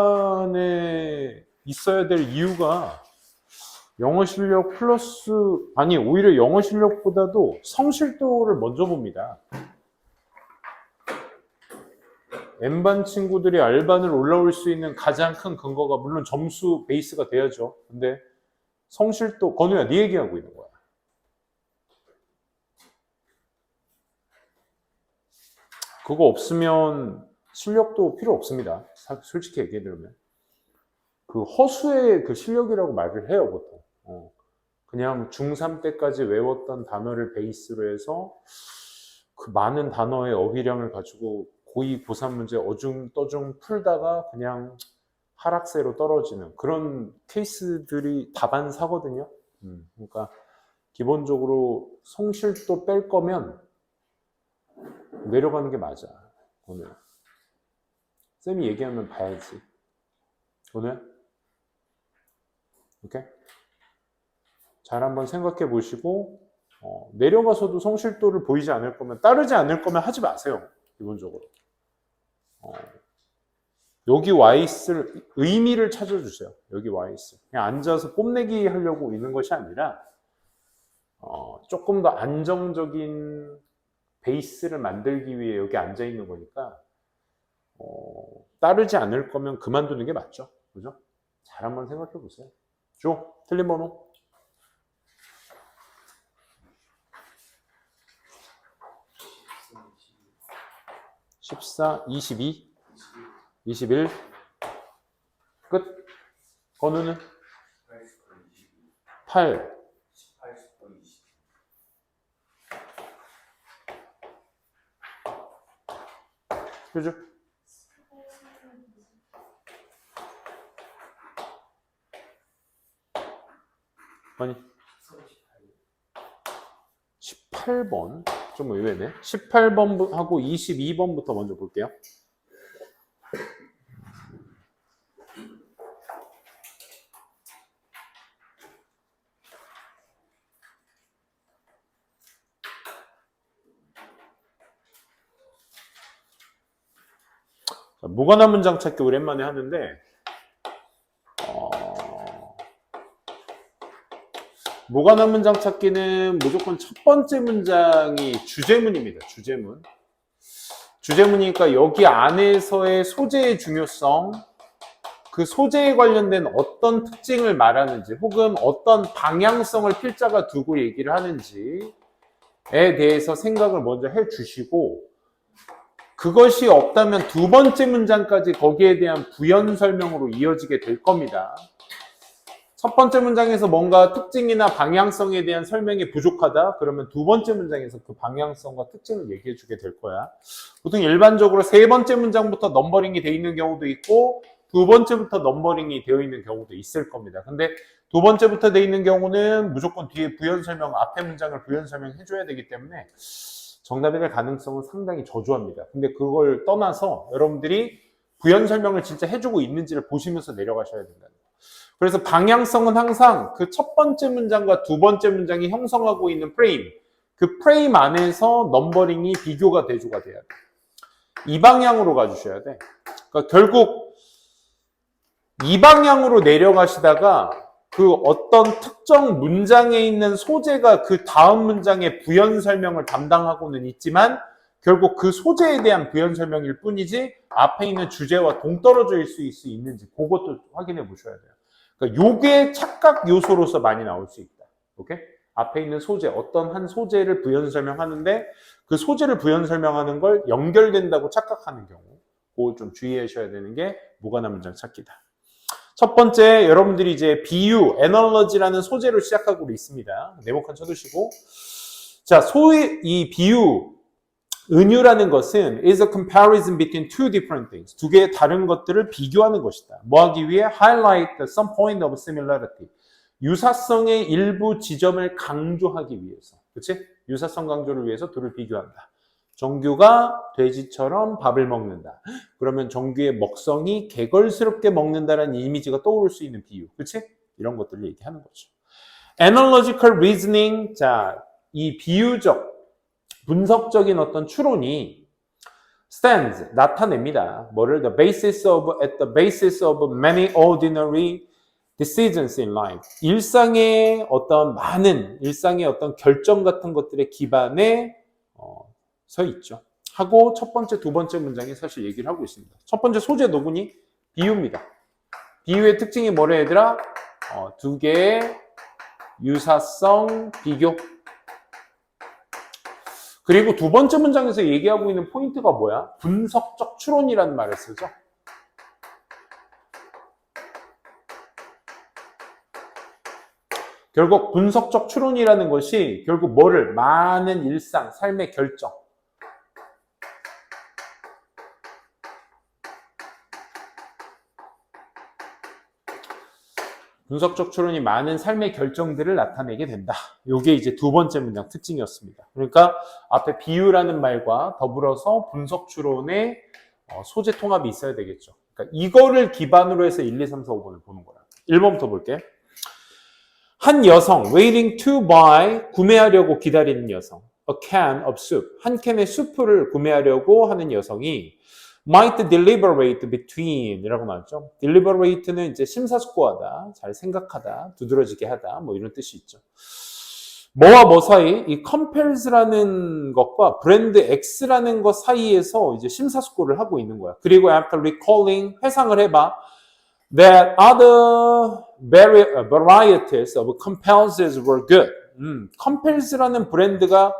안에 있어야 될 이유가 영어 실력 플러스, 아니 오히려 영어 실력보다도 성실도를 먼저 봅니다. N반 친구들이 R반을 올라올 수 있는 가장 큰 근거가 물론 점수 베이스가 돼야죠. 근데 성실도, 건우야 네 얘기하고 있는 거야. 그거 없으면 실력도 필요 없습니다. 솔직히 얘기해드리면. 그 허수의 그 실력이라고 말을 해요, 보통. 그냥 중3 때까지 외웠던 단어를 베이스로 해서 그 많은 단어의 어휘량을 가지고 고2, 고3 문제 어중떠중 풀다가 그냥 하락세로 떨어지는 그런 케이스들이 다반사거든요. 그러니까 기본적으로 성실도 뺄 거면 내려가는 게 맞아. 오늘 쌤이 얘기하면 봐야지. 오늘 오케이? 잘 한번 생각해 보시고 내려가서도 성실도를 보이지 않을 거면, 따르지 않을 거면 하지 마세요. 기본적으로 여기 와 있을 의미를 찾아주세요. 여기 와 있을, 그냥 앉아서 뽐내기 하려고 있는 것이 아니라 조금 더 안정적인 베이스를 만들기 위해 여기 앉아 있는 거니까 따르지 않을 거면 그만두는 게 맞죠. 그죠? 잘 한번 생각해 보세요. 줘, 틀린 번호. 14, 22, 21. 끝. 건우는? 8. 그죠? 아니 18번 좀 의외네. 18번하고 22번부터 먼저 볼게요. 무관한 문장 찾기 오랜만에 하는데 무관한 문장 찾기는 무조건 첫 번째 문장이 주제문입니다. 주제문. 주제문이니까 여기 안에서의 소재의 중요성, 그 소재에 관련된 어떤 특징을 말하는지 혹은 어떤 방향성을 필자가 두고 얘기를 하는지에 대해서 생각을 먼저 해주시고, 그것이 없다면 두 번째 문장까지 거기에 대한 부연 설명으로 이어지게 될 겁니다. 첫 번째 문장에서 뭔가 특징이나 방향성에 대한 설명이 부족하다? 그러면 두 번째 문장에서 그 방향성과 특징을 얘기해 주게 될 거야. 보통 일반적으로 세 번째 문장부터 넘버링이 되어 있는 경우도 있고 두 번째부터 넘버링이 되어 있는 경우도 있을 겁니다. 근데 두 번째부터 되어 있는 경우는 무조건 뒤에 부연 설명, 앞에 문장을 부연 설명해 줘야 되기 때문에 정답이 될 가능성은 상당히 저조합니다. 근데 그걸 떠나서 여러분들이 부연 설명을 진짜 해주고 있는지를 보시면서 내려가셔야 된다는 거예요. 그래서 방향성은 항상 그 첫 번째 문장과 두 번째 문장이 형성하고 있는 프레임, 그 프레임 안에서 넘버링이 비교가 대조가 돼야 돼. 이 방향으로 가주셔야 돼. 그러니까 결국 이 방향으로 내려가시다가 그 어떤 특정 문장에 있는 소재가 그 다음 문장의 부연 설명을 담당하고는 있지만 결국 그 소재에 대한 부연 설명일 뿐이지 앞에 있는 주제와 동떨어져 있을 수 있는지 그것도 확인해 보셔야 돼요. 그러니까 요게 착각 요소로서 많이 나올 수 있다. 오케이? 앞에 있는 소재, 어떤 한 소재를 부연 설명하는데 그 소재를 부연 설명하는 걸 연결된다고 착각하는 경우, 그걸 좀 주의하셔야 되는 게 무관한 문장 찾기다. 첫 번째, 여러분들이 이제 비유, analogy라는 소재로 시작하고 있습니다. 네모칸 쳐두시고. 자, 소위 이 비유, 은유라는 것은 is a comparison between two different things. 두 개의 다른 것들을 비교하는 것이다. 뭐 하기 위해? highlight some point of similarity. 유사성의 일부 지점을 강조하기 위해서. 그치? 유사성 강조를 위해서 둘을 비교한다. 정규가 돼지처럼 밥을 먹는다. 그러면 정규의 먹성이 개걸스럽게 먹는다라는 이미지가 떠오를 수 있는 비유. 그치? 이런 것들을 얘기하는 거죠. Analogical reasoning. 자, 이 비유적, 분석적인 어떤 추론이 stands, 나타냅니다. 뭐를? at the basis of many ordinary decisions in life. 일상의 어떤 결정 같은 것들의 기반에 서 있죠. 하고 첫 번째, 두 번째 문장에 사실 얘기를 하고 있습니다. 첫 번째 소재 도구니 비유입니다. 비유의 특징이 뭐래 얘들아? 두 개의 유사성 비교. 그리고 두 번째 문장에서 얘기하고 있는 포인트가 뭐야? 분석적 추론이라는 말을 쓰죠. 결국 분석적 추론이라는 것이 결국 뭐를? 많은 일상, 삶의 결정. 분석적 추론이 많은 삶의 결정들을 나타내게 된다. 이게 이제 두 번째 문장 특징이었습니다. 그러니까 앞에 비유라는 말과 더불어서 분석 추론의 소재 통합이 있어야 되겠죠. 그러니까 이거를 기반으로 해서 1, 2, 3, 4, 5번을 보는 거야. 1번부터 볼게. 한 여성, waiting to buy, 구매하려고 기다리는 여성. A can of soup, 한 캔의 수프를 구매하려고 하는 여성이 might deliberate between 이라고 나왔죠. deliberate는 이제 심사숙고하다, 잘 생각하다, 두드러지게 하다, 뭐 이런 뜻이 있죠. 뭐와 뭐 사이? 이 compels라는 것과 브랜드 X라는 것 사이에서 이제 심사숙고를 하고 있는 거야. 그리고 after recalling, 회상을 해봐. that other varieties of compels were good. compels라는 브랜드가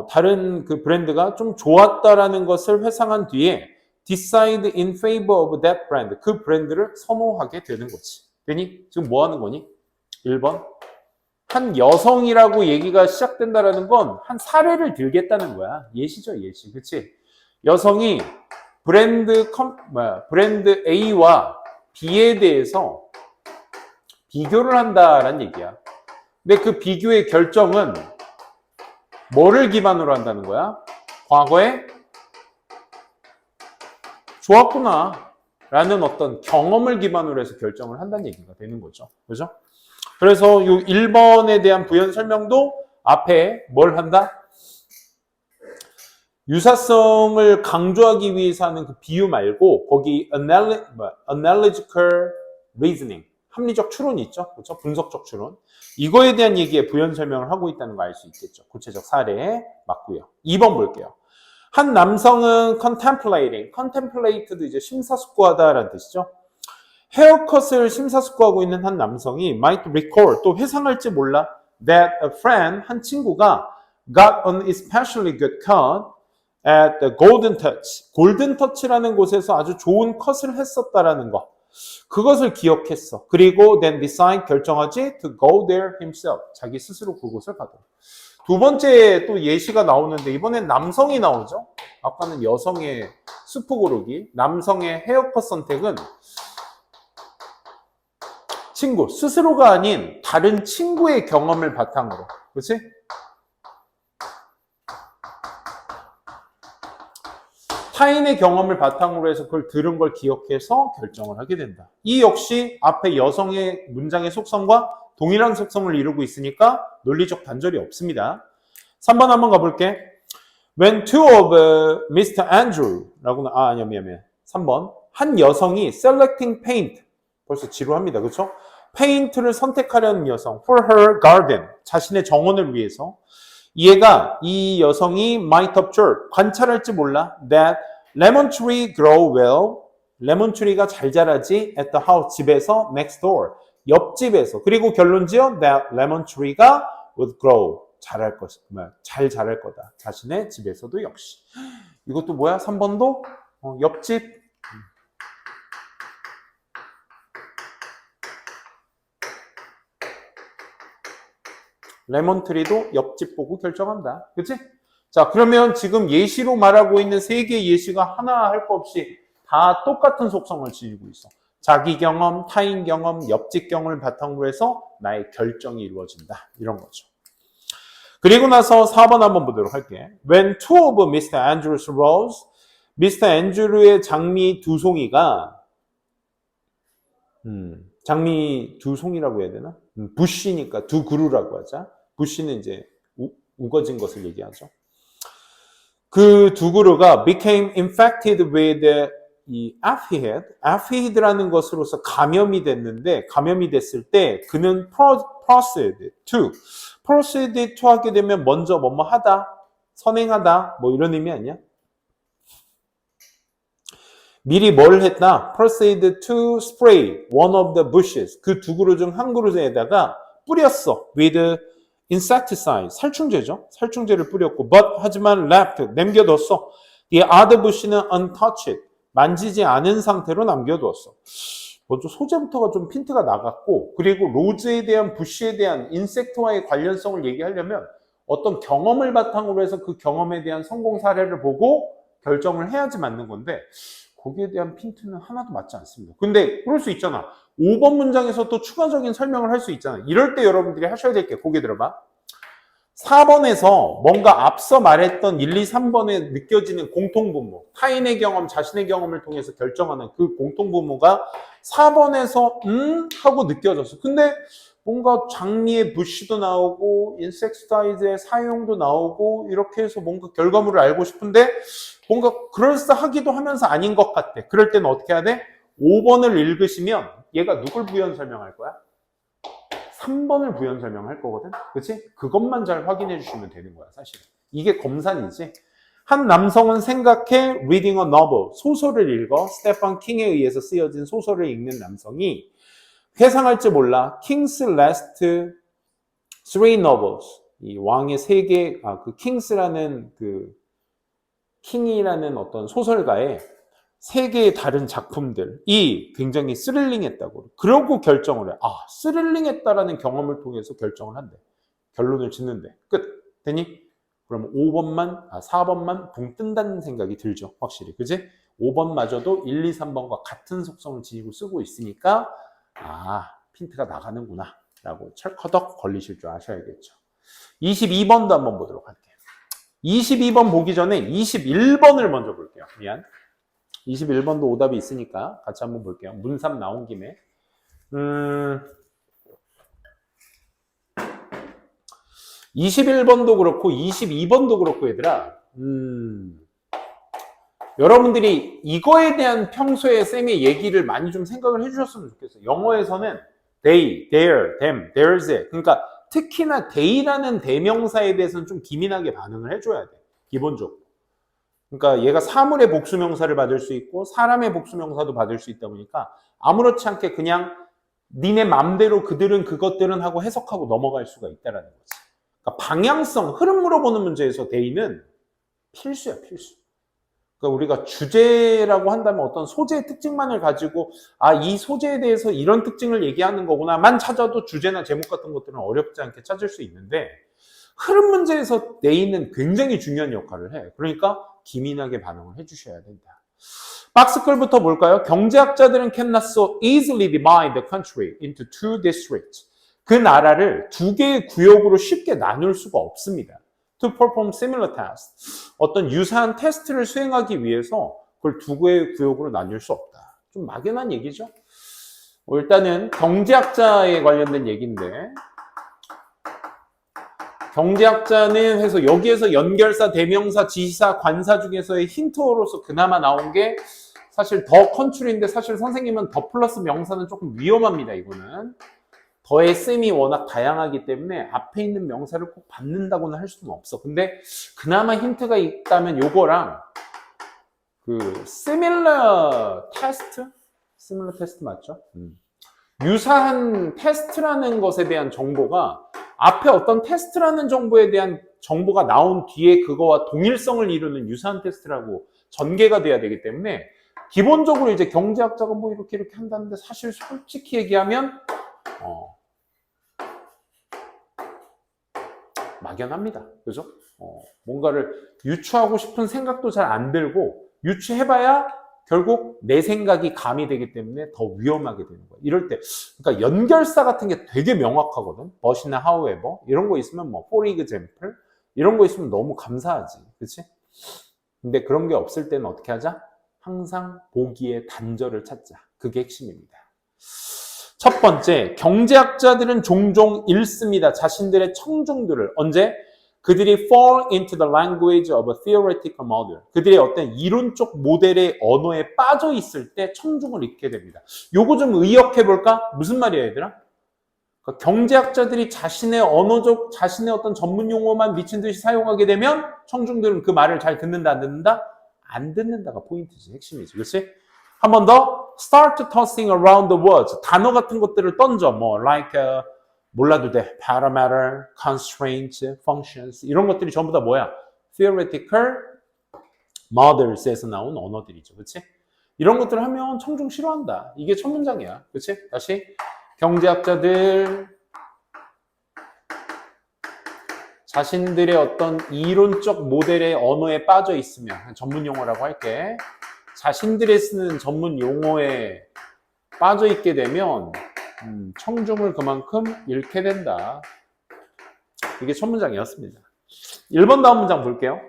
다른 그 브랜드가 좀 좋았다라는 것을 회상한 뒤에 decide in favor of that brand. 그 브랜드를 선호하게 되는 거지. 되니? 지금 뭐 하는 거니? 1번. 한 여성이라고 얘기가 시작된다라는 건 한 사례를 들겠다는 거야. 예시죠, 예시. 그치? 여성이 브랜드 A와 B에 대해서 비교를 한다라는 얘기야. 근데 그 비교의 결정은 뭐를 기반으로 한다는 거야? 과거에 좋았구나 라는 어떤 경험을 기반으로 해서 결정을 한다는 얘기가 되는 거죠. 그죠? 그래서 이 1번에 대한 부연 설명도 앞에 뭘 한다? 유사성을 강조하기 위해서 하는 그 비유 말고 거기 analogical reasoning, 합리적 추론이 있죠. 그렇죠? 분석적 추론. 이거에 대한 얘기에 부연 설명을 하고 있다는 거 알 수 있겠죠. 구체적 사례에 맞고요. 2번 볼게요. 한 남성은 contemplate도 이제 심사숙고하다라는 뜻이죠. 헤어컷을 심사숙고하고 있는 한 남성이 might recall, 또 회상할지 몰라, that a friend, 한 친구가 got an especially good cut at the golden touch. 골든 터치라는 곳에서 아주 좋은 컷을 했었다라는 거. 그것을 기억했어. 그리고 then decide, 결정하지 to go there himself. 자기 스스로 그곳을 가도록. 두 번째 또 예시가 나오는데 이번엔 남성이 나오죠. 아까는 여성의 수프 고르기. 남성의 헤어컷 선택은 친구, 스스로가 아닌 다른 친구의 경험을 바탕으로. 그렇지? 타인의 경험을 바탕으로 해서 그걸 들은 걸 기억해서 결정을 하게 된다. 이 역시 앞에 여성의 문장의 속성과 동일한 속성을 이루고 있으니까 논리적 단절이 없습니다. 3번 한번 가볼게. When two of Mr. Andrew라고 아니야 미안. 3번. 한 여성이 selecting paint. 벌써 지루합니다. 그렇죠? 페인트를 선택하려는 여성. For her garden. 자신의 정원을 위해서. 이 여성이 might observe. 관찰할지 몰라. That lemon tree grow well. 레몬 트리가 잘 자라지 at the house. 집에서 next door. 옆집에서. 그리고 결론 지어 that lemon tree가 would grow. 잘 자랄 거다. 자신의 집에서도 역시. 이것도 뭐야? 3번도 옆집. 레몬트리도 옆집 보고 결정한다. 그치? 자, 그러면 지금 예시로 말하고 있는 세 개의 예시가 하나 할 거 없이 다 똑같은 속성을 지니고 있어. 자기 경험, 타인 경험, 옆집 경험을 바탕으로 해서 나의 결정이 이루어진다. 이런 거죠. 그리고 나서 4번 한번 보도록 할게. When two of Mr. Andrew's rose, Mr. Andrew의 장미 두 송이가 장미 두 송이라고 해야 되나? 부시니까 두 그루라고 하자. 부시는 이제 우거진 것을 얘기하죠. 그 두 그루가 became infected with 이 aphid라는 것으로서 감염이 됐는데, 감염이 됐을 때 그는 proceed to 하게 되면 먼저 뭐뭐 하다, 선행하다, 뭐 이런 의미 아니야? 미리 뭘 했다? proceed to spray one of the bushes. 그 두 그루 중 한 그루에다가 뿌렸어. with insecticide. 살충제죠. 살충제를 뿌렸고, 하지만 left. 남겨뒀어. the other bush는 untouched. 만지지 않은 상태로 남겨두었어. 먼저 소재부터가 좀 핀트가 나갔고, 그리고 로즈에 대한 부시에 대한 인섹트와의 관련성을 얘기하려면 어떤 경험을 바탕으로 해서 그 경험에 대한 성공 사례를 보고 결정을 해야지 맞는 건데, 거기에 대한 핀트는 하나도 맞지 않습니다. 근데 그럴 수 있잖아. 5번 문장에서 또 추가적인 설명을 할 수 있잖아. 이럴 때 여러분들이 하셔야 될 게, 고개 들어봐. 4번에서 뭔가 앞서 말했던 1, 2, 3번에 느껴지는 공통분모, 타인의 경험, 자신의 경험을 통해서 결정하는 그 공통분모가 4번에서 하고 느껴졌어. 근데 뭔가 장미의 부시도 나오고 인섹티사이드의 사용도 나오고 이렇게 해서 뭔가 결과물을 알고 싶은데 뭔가 그럴싸하기도 하면서 아닌 것 같아. 그럴 때는 어떻게 해야 돼? 5번을 읽으시면 얘가 누굴 부연 설명할 거야? 3번을 부연 설명할 거거든. 그치? 그것만 잘 확인해 주시면 되는 거야, 사실. 이게 검산이지. 한 남성은 생각해 reading a novel, 소설을 읽어. 스테판 킹에 의해서 쓰여진 소설을 읽는 남성이 회상할지 몰라 King's Last Three Novels, 이 왕의 세 개, 그 킹스라는 그 킹이라는 어떤 소설가의 세 개의 다른 작품들이 굉장히 스릴링했다고. 그러고 결정을 해. 스릴링했다라는 경험을 통해서 결정을 한대. 결론을 짓는데. 끝. 되니? 그러면 4번만 붕 뜬다는 생각이 들죠. 확실히. 그지? 5번마저도 1, 2, 3번과 같은 속성을 지니고 쓰고 있으니까 핀트가 나가는구나 라고 철커덕 걸리실 줄 아셔야겠죠. 22번도 한번 보도록 할게요. 22번 보기 전에 21번을 먼저 볼게요. 미안. 21번도 오답이 있으니까 같이 한번 볼게요. 문삼 나온 김에. 21번도 그렇고 22번도 그렇고 얘들아. 여러분들이 이거에 대한 평소에 쌤의 얘기를 많이 좀 생각을 해주셨으면 좋겠어요. 영어에서는 they, their, them, theirs. 그러니까 특히나 they라는 대명사에 대해서는 좀 기민하게 반응을 해줘야 돼. 기본적으로. 그러니까 얘가 사물의 복수명사를 받을 수 있고 사람의 복수명사도 받을 수 있다 보니까 아무렇지 않게 그냥 니네 맘대로 그들은 그것들은 하고 해석하고 넘어갈 수가 있다는 거지. 그러니까 방향성, 흐름으로 보는 문제에서 they는 필수야, 필수. 그러니까 우리가 주제라고 한다면 어떤 소재의 특징만을 가지고 이 소재에 대해서 이런 특징을 얘기하는 거구나만 찾아도 주제나 제목 같은 것들은 어렵지 않게 찾을 수 있는데 흐름 문제에서 they는 굉장히 중요한 역할을 해. 그러니까 기민하게 반응을 해주셔야 된다. 박스글부터 볼까요? 경제학자들은 cannot so easily divide the country into two districts. 그 나라를 두 개의 구역으로 쉽게 나눌 수가 없습니다. To perform similar tests. 어떤 유사한 테스트를 수행하기 위해서 그걸 두 개의 구역으로 나눌 수 없다. 좀 막연한 얘기죠. 일단은 경제학자에 관련된 얘기인데 경제학자는 해서 여기에서 연결사, 대명사, 지시사, 관사 중에서의 힌트로서 그나마 나온 게 사실 더 컨트리인데 사실 선생님은 더 플러스 명사는 조금 위험합니다. 이거는. 더의 셈이 워낙 다양하기 때문에 앞에 있는 명사를 꼭 받는다고는 할 수는 없어. 근데 그나마 힌트가 있다면 요거랑 그 similar test 맞죠? 유사한 테스트라는 것에 대한 정보가 앞에 어떤 테스트라는 정보에 대한 정보가 나온 뒤에 그거와 동일성을 이루는 유사한 테스트라고 전개가 돼야 되기 때문에 기본적으로 이제 경제학자가 뭐 이렇게 한다는데 사실 솔직히 얘기하면 막연합니다. 그죠? 뭔가를 유추하고 싶은 생각도 잘 안 들고 유추해봐야 결국 내 생각이 가미되기 때문에 더 위험하게 되는 거예요. 이럴 때, 그러니까 연결사 같은 게 되게 명확하거든. but이나 however 이런 거 있으면 뭐 for example 이런 거 있으면 너무 감사하지, 그렇지? 근데 그런 게 없을 때는 어떻게 하자? 항상 보기의 단절을 찾자. 그게 핵심입니다. 첫 번째, 경제학자들은 종종 읽습니다. 자신들의 청중들을. 언제? 그들이 fall into the language of a theoretical model. 그들의 어떤 이론적 모델의 언어에 빠져 있을 때 청중을 읽게 됩니다. 요거 좀 의역해 볼까? 무슨 말이야, 얘들아? 그러니까 경제학자들이 자신의 언어적, 자신의 어떤 전문 용어만 미친 듯이 사용하게 되면 청중들은 그 말을 잘 듣는다, 안 듣는다? 안 듣는다가 포인트지, 핵심이지. 그렇지? 한 번 더, start tossing around the words. 단어 같은 것들을 던져. 뭐, like, 몰라도 돼. parameter, constraints, functions. 이런 것들이 전부 다 뭐야? theoretical models에서 나온 언어들이죠. 그렇지? 이런 것들을 하면 청중 싫어한다. 이게 첫 문장이야. 그렇지? 다시. 경제학자들 자신들의 어떤 이론적 모델의 언어에 빠져 있으면 전문 용어라고 할게. 자신들이 쓰는 전문 용어에 빠져 있게 되면 청중을 그만큼 잃게 된다. 이게 첫 문장이었습니다. 1번 다음 문장 볼게요.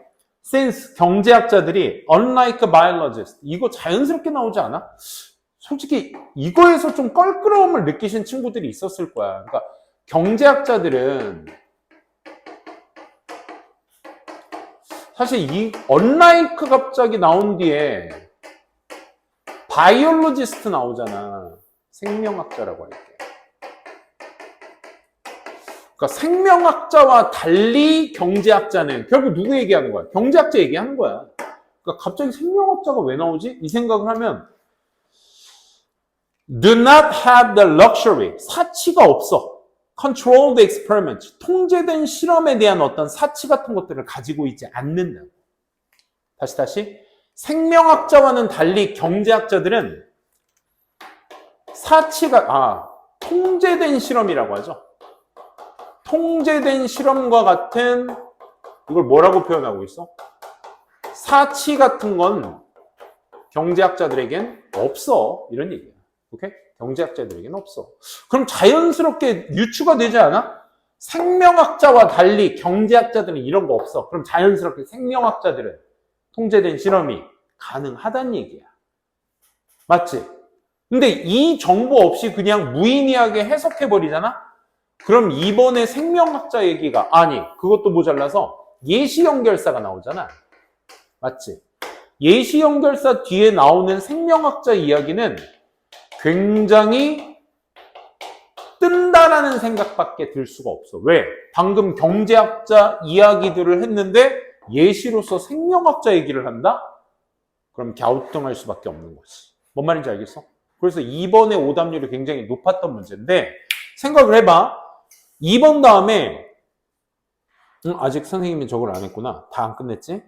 Since 경제학자들이 unlike biologists 이거 자연스럽게 나오지 않아? 솔직히 이거에서 좀 껄끄러움을 느끼신 친구들이 있었을 거야. 그러니까 경제학자들은 사실 이 unlike 갑자기 나온 뒤에 biologist 나오잖아. 생명학자라고 할게. 그러니까 생명학자와 달리 경제학자는 결국 누구 얘기하는 거야? 경제학자 얘기하는 거야. 그러니까 갑자기 생명학자가 왜 나오지? 이 생각을 하면 do not have the luxury. 사치가 없어. controlled experiment. 통제된 실험에 대한 어떤 사치 같은 것들을 가지고 있지 않는다. 다시. 생명학자와는 달리 경제학자들은 통제된 실험이라고 하죠. 통제된 실험과 같은 이걸 뭐라고 표현하고 있어? 사치 같은 건 경제학자들에겐 없어. 이런 얘기야. 오케이? 경제학자들에겐 없어. 그럼 자연스럽게 유추가 되지 않아? 생명학자와 달리 경제학자들은 이런 거 없어. 그럼 자연스럽게 생명학자들은 통제된 실험이 가능하다는 얘기야. 맞지? 근데 이 정보 없이 그냥 무의미하게 해석해버리잖아? 그럼 이번에 생명학자 얘기가 아니 그것도 모자라서 예시 연결사가 나오잖아. 맞지? 예시 연결사 뒤에 나오는 생명학자 이야기는 굉장히 뜬다라는 생각밖에 들 수가 없어. 왜? 방금 경제학자 이야기들을 했는데 예시로서 생명학자 얘기를 한다? 그럼 갸우뚱할 수밖에 없는 거지. 뭔 말인지 알겠어? 그래서 2번의 오답률이 굉장히 높았던 문제인데 생각을 해봐. 2번 다음에 아직 선생님이 저걸 안 했구나. 다 안 끝냈지?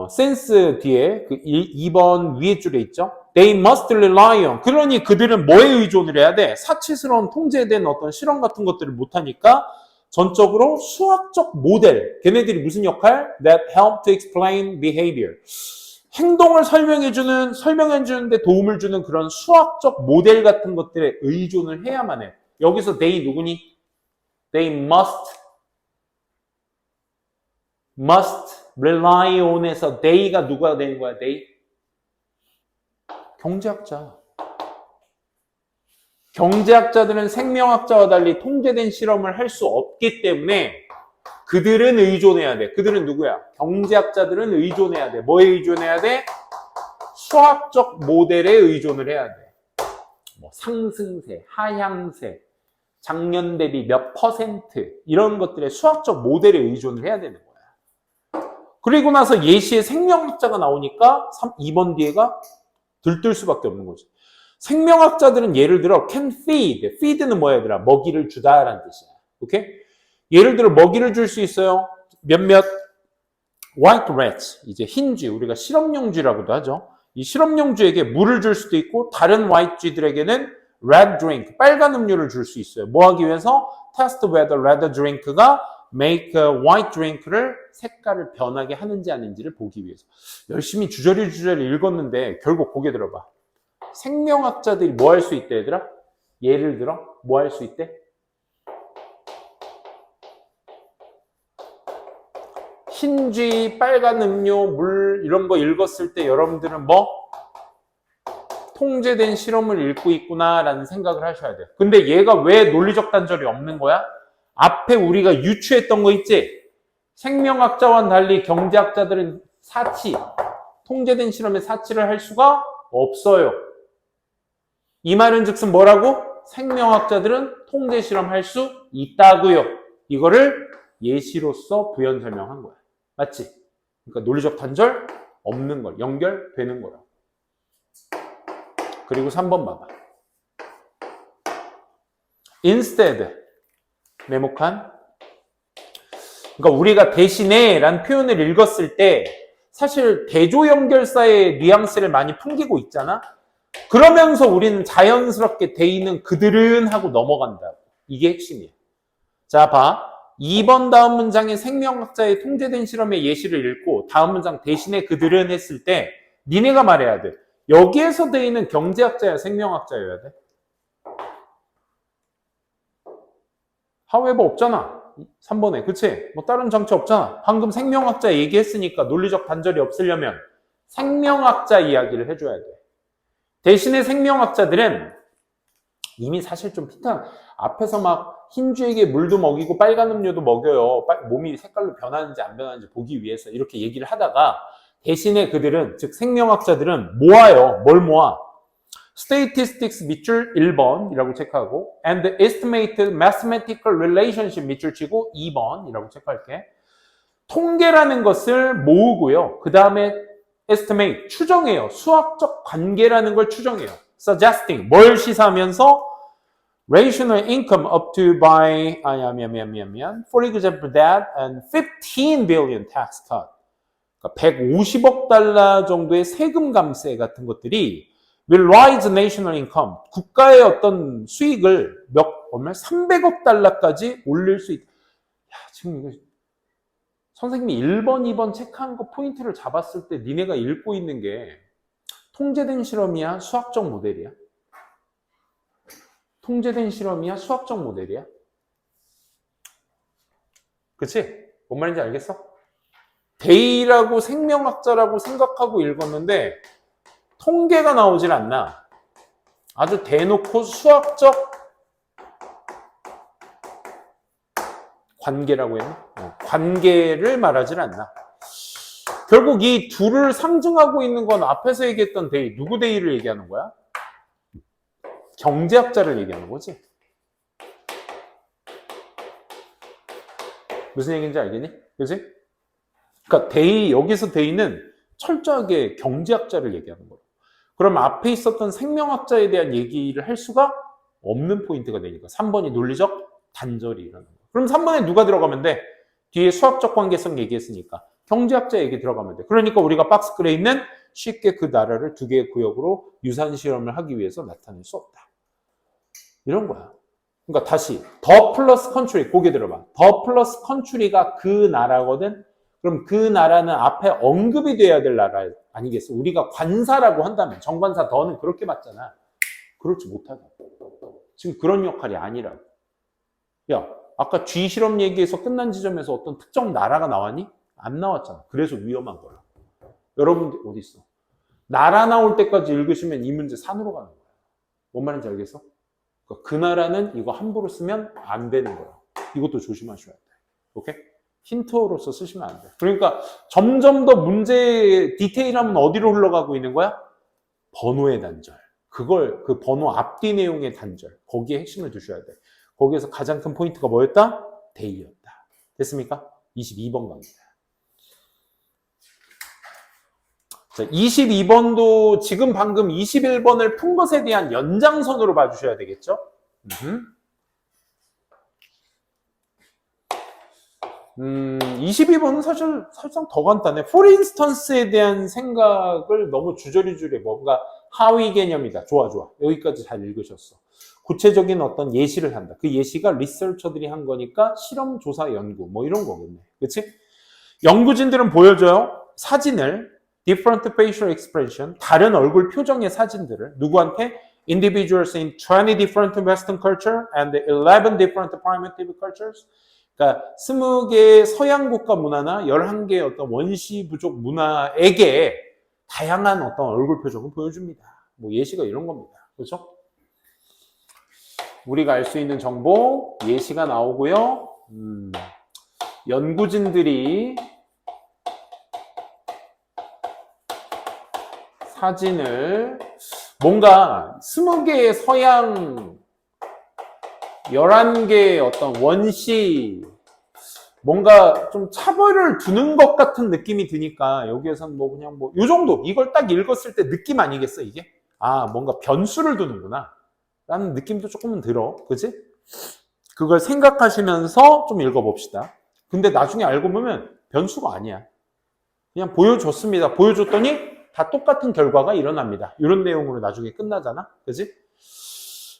sense 뒤에 그 2번 위에 줄에 있죠? They must rely on. 그러니 그들은 뭐에 의존을 해야 돼? 사치스러운 통제된 어떤 실험 같은 것들을 못하니까 전적으로 수학적 모델. 걔네들이 무슨 역할? That help to explain behavior. 행동을 설명해주는데 도움을 주는 그런 수학적 모델 같은 것들에 의존을 해야만 해. 여기서 they 누구니? They must rely on에서 they가 누가 되는 거야? they? 경제학자. 경제학자들은 생명학자와 달리 통제된 실험을 할 수 없기 때문에 그들은 의존해야 돼. 그들은 누구야? 경제학자들은 의존해야 돼. 뭐에 의존해야 돼? 수학적 모델에 의존을 해야 돼. 뭐 상승세, 하향세, 작년 대비 몇 퍼센트 이런 것들의 수학적 모델에 의존을 해야 되는 거야. 그리고 나서 예시에 생명학자가 나오니까 2번 뒤에가 들뜰 수밖에 없는 거지. 생명학자들은 예를 들어 can feed. feed는 뭐야 얘들아? 먹이를 주다라는 뜻이야. 오케이? 예를 들어 먹이를 줄 수 있어요. 몇몇 white rats, 이제 흰쥐, 우리가 실험용쥐라고도 하죠. 이 실험용쥐에게 물을 줄 수도 있고 다른 white 쥐들에게는 red drink, 빨간 음료를 줄 수 있어요. 뭐 하기 위해서? test whether red drink가 make white drink를 색깔을 변하게 하는지 아닌지를 보기 위해서. 열심히 주저리 읽었는데 결국 고개 들어봐. 생명학자들이 뭐 할 수 있대 얘들아? 예를 들어 뭐 할 수 있대? 흰쥐, 빨간 음료, 물 이런 거 읽었을 때 여러분들은 뭐? 통제된 실험을 읽고 있구나라는 생각을 하셔야 돼요. 근데 얘가 왜 논리적 단절이 없는 거야? 앞에 우리가 유추했던 거 있지? 생명학자와는 달리 경제학자들은 사치, 통제된 실험에 사치를 할 수가 없어요. 이 말은 즉슨 뭐라고? 생명학자들은 통제 실험할 수 있다고요. 이거를 예시로서 부연 설명한 거야. 맞지? 그러니까 논리적 단절 없는 걸 연결되는 거라. 그리고 3번 봐봐. instead 네모칸. 그러니까 우리가 대신에 라는 표현을 읽었을 때 사실 대조 연결사의 뉘앙스를 많이 풍기고 있잖아. 그러면서 우리는 자연스럽게 돼 있는 그들은 하고 넘어간다. 이게 핵심이에요. 자, 봐. 2번 다음 문장에 생명학자의 통제된 실험의 예시를 읽고 다음 문장 대신에 그들은 했을 때 니네가 말해야 돼. 여기에서 돼 있는 경제학자야 생명학자여야 돼. however 없잖아. 3번에. 그치? 뭐 다른 장치 없잖아. 방금 생명학자 얘기했으니까 논리적 단절이 없으려면 생명학자 이야기를 해줘야 돼. 대신에 생명학자들은 이미 사실 좀 피탄 앞에서 막 흰쥐에게 물도 먹이고 빨간 음료도 먹여요. 몸이 색깔로 변하는지 안 변하는지 보기 위해서 이렇게 얘기를 하다가 대신에 그들은 즉 생명학자들은 모아요. 뭘 모아? Statistics 밑줄 1번이라고 체크하고 and estimated mathematical relationship 밑줄 치고 2번이라고 체크할게. 통계라는 것을 모으고요. 그 다음에 estimate, 추정해요. 수학적 관계라는 걸 추정해요. suggesting, 뭘 시사하면서 rational income up to by for example that and 15 billion tax cut. 그러니까 150억 달러 정도의 세금 감세 같은 것들이 will rise national income. 국가의 어떤 수익을 얼마 300억 달러까지 올릴 수 있다. 야, 지금 이거 선생님이 1번, 2번 체크한 거 포인트를 잡았을 때 니네가 읽고 있는 게 통제된 실험이야? 수학적 모델이야? 통제된 실험이야? 수학적 모델이야? 그치? 뭔 말인지 알겠어? 대의라고 생명학자라고 생각하고 읽었는데 통계가 나오질 않나. 아주 대놓고 수학적 관계라고 했나? 관계를 말하질 않나. 결국 이 둘을 상징하고 있는 건 앞에서 얘기했던 대의, 누구 대의를 얘기하는 거야? 경제학자를 얘기하는 거지. 무슨 얘기인지 알겠니? 그치? 그러니까 대의, 여기서 대의는 철저하게 경제학자를 얘기하는 거야. 그럼 앞에 있었던 생명학자에 대한 얘기를 할 수가 없는 포인트가 되니까 3번이 논리적 단절이 일어나는 거야. 그럼 3번에 누가 들어가면 돼? 뒤에 수학적 관계성 얘기했으니까 경제학자 얘기 들어가면 돼. 그러니까 우리가 박스글에 있는 쉽게 그 나라를 두 개의 구역으로 유산 실험을 하기 위해서 나타낼 수 없다. 이런 거야. 그러니까 다시 더 플러스 컨트리, 고개 들어봐. 더 플러스 컨트리가 그 나라거든. 그럼 그 나라는 앞에 언급이 돼야 될 나라 아니겠어? 우리가 관사라고 한다면 정관사 더는 그렇게 맞잖아. 그렇지 못하다. 지금 그런 역할이 아니라고. 야, 아까 G 실험 얘기에서 끝난 지점에서 어떤 특정 나라가 나왔니? 안 나왔잖아. 그래서 위험한 거야. 여러분들 어디 있어? 나라 나올 때까지 읽으시면 이 문제 산으로 가는 거야. 뭔 말인지 알겠어? 그러니까 그 나라는 이거 함부로 쓰면 안 되는 거야. 이것도 조심하셔야 돼. 오케이? 힌트로서 쓰시면 안 돼. 그러니까 점점 더 문제의 디테일하면 어디로 흘러가고 있는 거야? 번호의 단절. 그걸 그 번호 앞뒤 내용의 단절. 거기에 핵심을 두셔야 돼. 거기에서 가장 큰 포인트가 뭐였다? 대의였다. 됐습니까? 22번 갑니다. 자, 22번도 지금 방금 21번을 푼 것에 대한 연장선으로 봐주셔야 되겠죠? 22번은 사실 살짝 더 간단해. For instance에 대한 생각을 너무 주저리주리 뭔가 하위 개념이다. 좋아. 여기까지 잘 읽으셨어. 구체적인 어떤 예시를 한다. 그 예시가 리서처들이 한 거니까 실험, 조사, 연구 뭐 이런 거겠네. 그치? 연구진들은 보여줘요. 사진을 different facial expression, 다른 얼굴 표정의 사진들을 누구한테? Individuals in 20 different Western culture and 11 different primitive cultures. 그러니까 20개의 서양 국가 문화나 11개의 어떤 원시 부족 문화에게 다양한 어떤 얼굴 표정을 보여줍니다. 뭐 예시가 이런 겁니다. 그렇죠? 우리가 알 수 있는 정보, 예시가 나오고요. 연구진들이 사진을 뭔가 20개의 서양 11개의 어떤 원시 뭔가 좀 차별을 두는 것 같은 느낌이 드니까 여기에서는 뭐 그냥 뭐 요 정도 이걸 딱 읽었을 때 느낌 아니겠어 이게? 아 뭔가 변수를 두는구나 라는 느낌도 조금은 들어 그치? 그걸 생각하시면서 좀 읽어봅시다. 근데 나중에 알고 보면 변수가 아니야. 그냥 보여줬습니다. 보여줬더니 다 똑같은 결과가 일어납니다. 이런 내용으로 나중에 끝나잖아. 그치?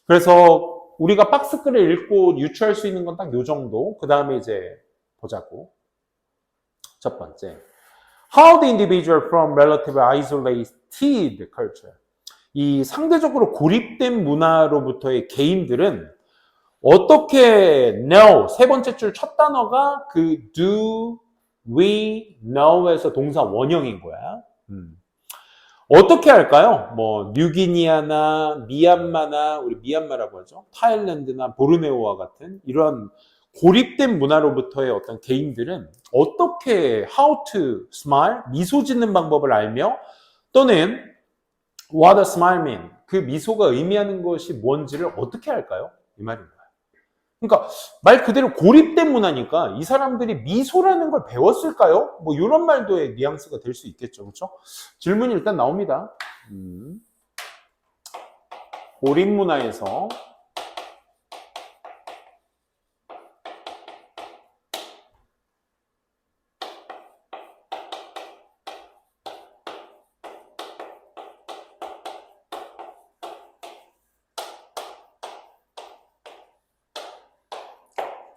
그래서 우리가 박스글을 읽고 유추할 수 있는 건 딱 요 정도. 그 다음에 이제 보자고. 첫 번째. How the individual from relatively isolated culture. 이 상대적으로 고립된 문화로부터의 개인들은 어떻게 know, 세 번째 줄 첫 단어가 그 do, we, know에서 동사 원형인 거야. 어떻게 할까요? 뭐 뉴기니아나 미얀마나 우리 미얀마라고 하죠. 타일랜드나 보르네오와 같은 이런 고립된 문화로부터의 어떤 개인들은 어떻게 how to smile, 미소 짓는 방법을 알며 또는 what a smile mean, 그 미소가 의미하는 것이 뭔지를 어떻게 할까요? 이 말인 거야. 그러니까 말 그대로 고립된 문화니까 이 사람들이 미소라는 걸 배웠을까요? 뭐 이런 말도의 뉘앙스가 될 수 있겠죠. 그렇죠? 질문이 일단 나옵니다. 고립 문화에서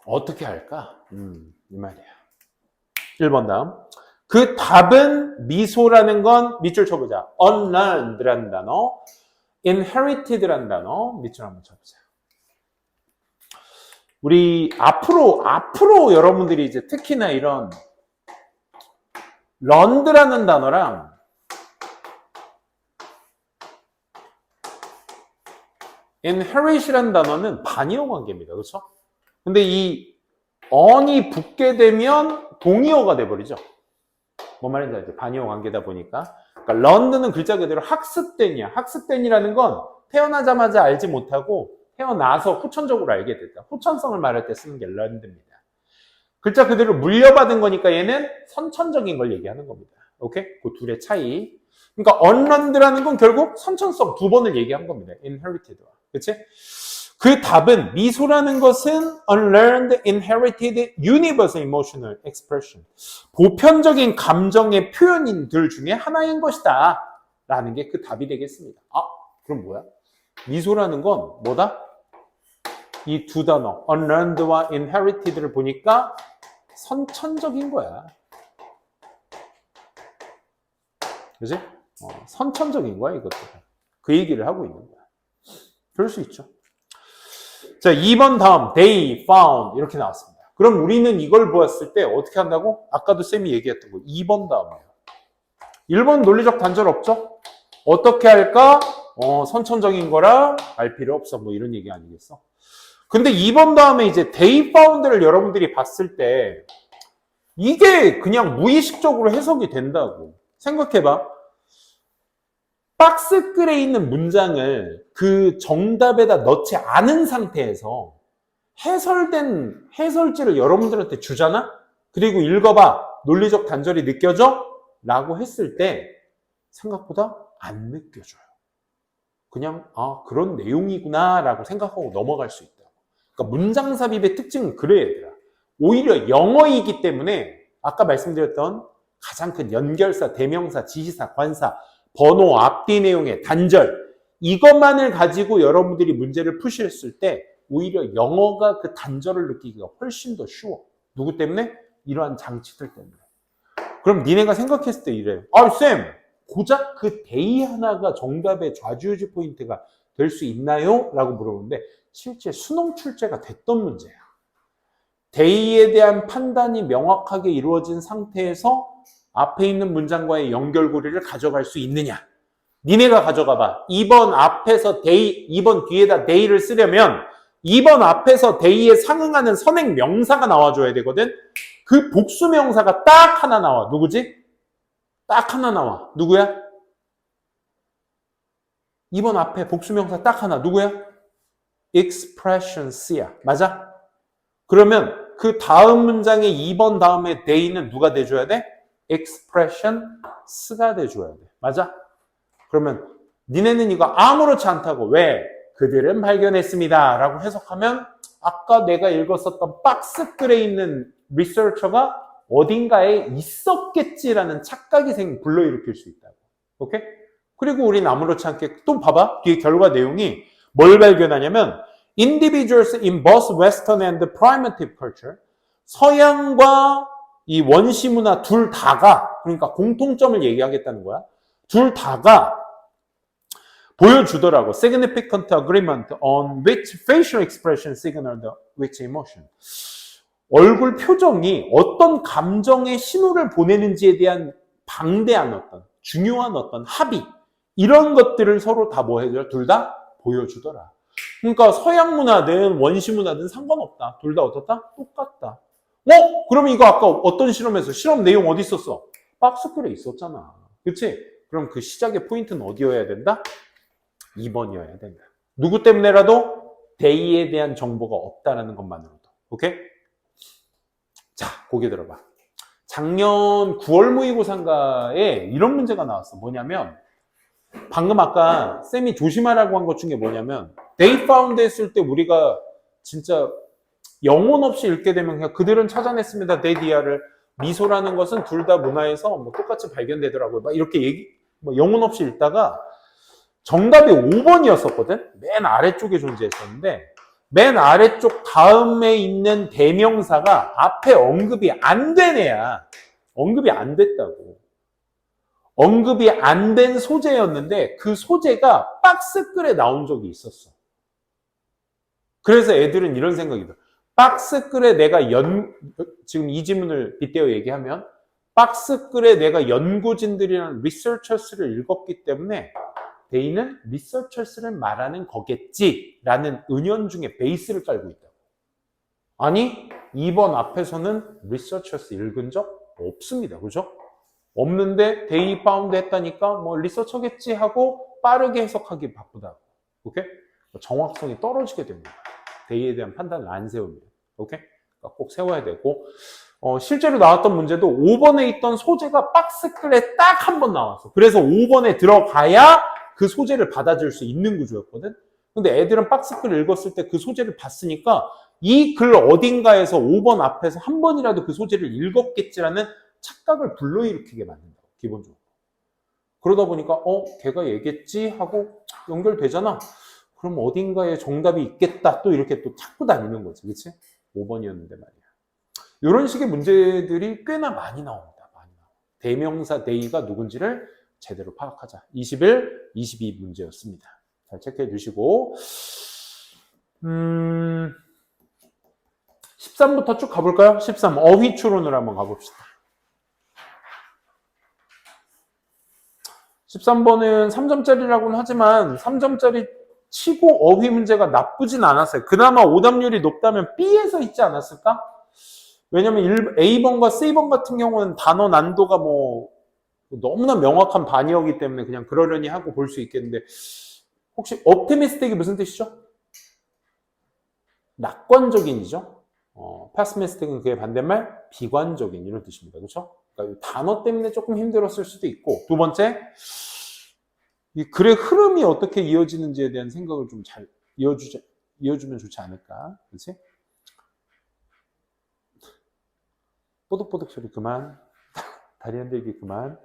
어떻게 할까? 이 말이야. 1번 다음. 그 답은 미소라는 건 밑줄 쳐보자. unlearned라는 단어, inherited라는 단어 밑줄 한번 쳐보자. 우리 앞으로 여러분들이 이제 특히나 이런 learned라는 단어랑 inherit이라는 단어는 반이어 관계입니다. 그렇죠? 근데 이 on이 붙게 되면 동의어가 돼버리죠. 뭔 말인지 알죠? 반이어 관계다 보니까. 그러니까 learned는 글자 그대로 학습된이야. 학습된이라는 건 태어나자마자 알지 못하고 태어나서 후천적으로 알게 됐다. 후천성을 말할 때 쓰는 게 learned입니다. 글자 그대로 물려받은 거니까 얘는 선천적인 걸 얘기하는 겁니다. 오케이? 그 둘의 차이. 그러니까 unlearned라는 건 결국 선천성 두 번을 얘기한 겁니다. inherited와. 그치? 그 답은 미소라는 것은 unlearned, inherited, universal emotional expression. 보편적인 감정의 표현인들 중에 하나인 것이다. 라는 게 그 답이 되겠습니다. 아, 그럼 뭐야? 미소라는 건 뭐다? 이 두 단어, unlearned와 inherited를 보니까 선천적인 거야. 그지? 선천적인 거야, 이것들은. 그 얘기를 하고 있는 거야. 그럴 수 있죠. 자, 2번 다음, they found 이렇게 나왔습니다. 그럼 우리는 이걸 보았을 때 어떻게 한다고? 아까도 쌤이 얘기했던 거 2번 다음이에요. 1번 논리적 단절 없죠? 어떻게 할까? 선천적인 거라 알 필요 없어. 뭐 이런 얘기 아니겠어? 근데 2번 다음에 이제 they found를 여러분들이 봤을 때 이게 그냥 무의식적으로 해석이 된다고. 생각해봐. 박스글에 있는 문장을 그 정답에다 넣지 않은 상태에서 해설된 해설지를 여러분들한테 주잖아? 그리고 읽어봐. 논리적 단절이 느껴져? 라고 했을 때 생각보다 안 느껴져요. 그냥 그런 내용이구나 라고 생각하고 넘어갈 수 있다. 그러니까 문장 삽입의 특징은 그래 얘들아. 오히려 영어이기 때문에 아까 말씀드렸던 가장 큰 연결사, 대명사, 지시사, 관사, 번호, 앞뒤 내용의 단절 이것만을 가지고 여러분들이 문제를 푸셨을 때 오히려 영어가 그 단절을 느끼기가 훨씬 더 쉬워. 누구 때문에? 이러한 장치들 때문에. 그럼 니네가 생각했을 때 이래. 쌤, 고작 그 대의 하나가 정답의 좌지우지 포인트가 될 수 있나요? 라고 물어보는데 실제 수능 출제가 됐던 문제야. 대의에 대한 판단이 명확하게 이루어진 상태에서 앞에 있는 문장과의 연결고리를 가져갈 수 있느냐? 니네가 가져가 봐. 2번 앞에서 대의, 2번 뒤에다 대의를 쓰려면 2번 앞에서 대의에 상응하는 선행 명사가 나와줘야 되거든. 그 복수명사가 딱 하나 나와. 누구지? 딱 하나 나와. 누구야? 2번 앞에 복수명사 딱 하나. 누구야? expressions야. 맞아? 그러면 그 다음 문장의 2번 다음에 they는 누가 돼줘야 돼? expressions가 돼줘야 돼. 맞아? 그러면 니네는 이거 아무렇지 않다고. 왜? 그들은 발견했습니다. 라고 해석하면 아까 내가 읽었었던 박스글에 있는 리서처가 어딘가에 있었겠지라는 착각이 불러일으킬 수 있다고. 오케이? 그리고 우린 아무렇지 않게 또 봐봐. 뒤에 결과 내용이 뭘 발견하냐면 individuals in both western and primitive culture 서양과 이 원시 문화 둘 다가 그러니까 공통점을 얘기하겠다는 거야. 둘 다가 보여주더라고. Significant agreement on which facial expression signal which emotion. 얼굴 표정이 어떤 감정의 신호를 보내는지에 대한 방대한 어떤 중요한 어떤 합의 이런 것들을 서로 다 뭐 해줘요? 둘 다 보여주더라. 그러니까 서양 문화든 원시 문화든 상관없다. 둘 다 어떻다? 똑같다. 그러면 이거 아까 어떤 실험에서 실험 내용 어디 있었어? 박스글에 있었잖아. 그치? 그럼 그 시작의 포인트는 어디여야 된다? 2번이어야 된다. 누구 때문에라도 데이에 대한 정보가 없다라는 것만으로도. 오케이? 자, 고개 들어봐. 작년 9월 모의고사인가에 이런 문제가 나왔어. 뭐냐면 방금 아까 쌤이 조심하라고 한 것 중에 뭐냐면 they found 했을 때 우리가 진짜 영혼 없이 읽게 되면 그냥 그들은 찾아냈습니다. 데이디아를 미소라는 것은 둘 다 문화에서 뭐 똑같이 발견되더라고요. 막 이렇게 뭐 영혼 없이 읽다가 정답이 5번이었었거든? 맨 아래쪽에 존재했었는데 맨 아래쪽 다음에 있는 대명사가 앞에 언급이 안 된 애야. 언급이 안 됐다고. 언급이 안 된 소재였는데 그 소재가 박스글에 나온 적이 있었어. 그래서 애들은 이런 생각이 들어. 박스글에 내가 지금 이 지문을 빗대어 얘기하면 박스글에 내가 연구진들이랑 리서처스를 읽었기 때문에 데이는 리서처스를 말하는 거겠지라는 은연중에 베이스를 깔고 있다고. 아니 2번 앞에서는 리서처스 읽은 적 없습니다. 그죠? 없는데 데이 파운드 했다니까 뭐 리서처겠지 하고 빠르게 해석하기 바쁘다고. 오케이? 정확성이 떨어지게 됩니다. 데이에 대한 판단을 안 세우면. 오케이? 그러니까 꼭 세워야 되고 실제로 나왔던 문제도 5번에 있던 소재가 박스글에 딱 한 번 나왔어. 그래서 5번에 들어가야 그 소재를 받아줄 수 있는 구조였거든. 근데 애들은 박스글을 읽었을 때 그 소재를 봤으니까 이 글 어딘가에서 5번 앞에서 한 번이라도 그 소재를 읽었겠지라는 착각을 불러일으키게 만든다고, 기본적으로. 그러다 보니까 걔가 얘기했지 하고 연결되잖아. 그럼 어딘가에 정답이 있겠다. 또 이렇게 또 찾고 다니는 거지. 그치? 5번이었는데 말이야. 이런 식의 문제들이 꽤나 많이 나옵니다. 많이 나와. 대명사 데이가 누군지를 제대로 파악하자. 21, 22 문제였습니다. 잘 체크해 두시고 13부터 쭉 가볼까요? 13, 어휘 추론을 한번 가봅시다. 13번은 3점짜리라고는 하지만 3점짜리 치고 어휘 문제가 나쁘진 않았어요. 그나마 오답률이 높다면 B에서 있지 않았을까? 왜냐면 A번과 C번 같은 경우는 단어 난도가 뭐 너무나 명확한 반이었기 때문에 그냥 그러려니 하고 볼 수 있겠는데 혹시 optimistic이 무슨 뜻이죠? 낙관적인이죠. pessimistic은 그의 반대말 비관적인 이런 뜻입니다. 그렇죠? 그러니까 단어 때문에 조금 힘들었을 수도 있고 두 번째 이 글의 흐름이 어떻게 이어지는지에 대한 생각을 좀 잘 이어주면 좋지 않을까? 그렇지? 뽀득뽀득 소리 그만. 다리 흔들기 그만.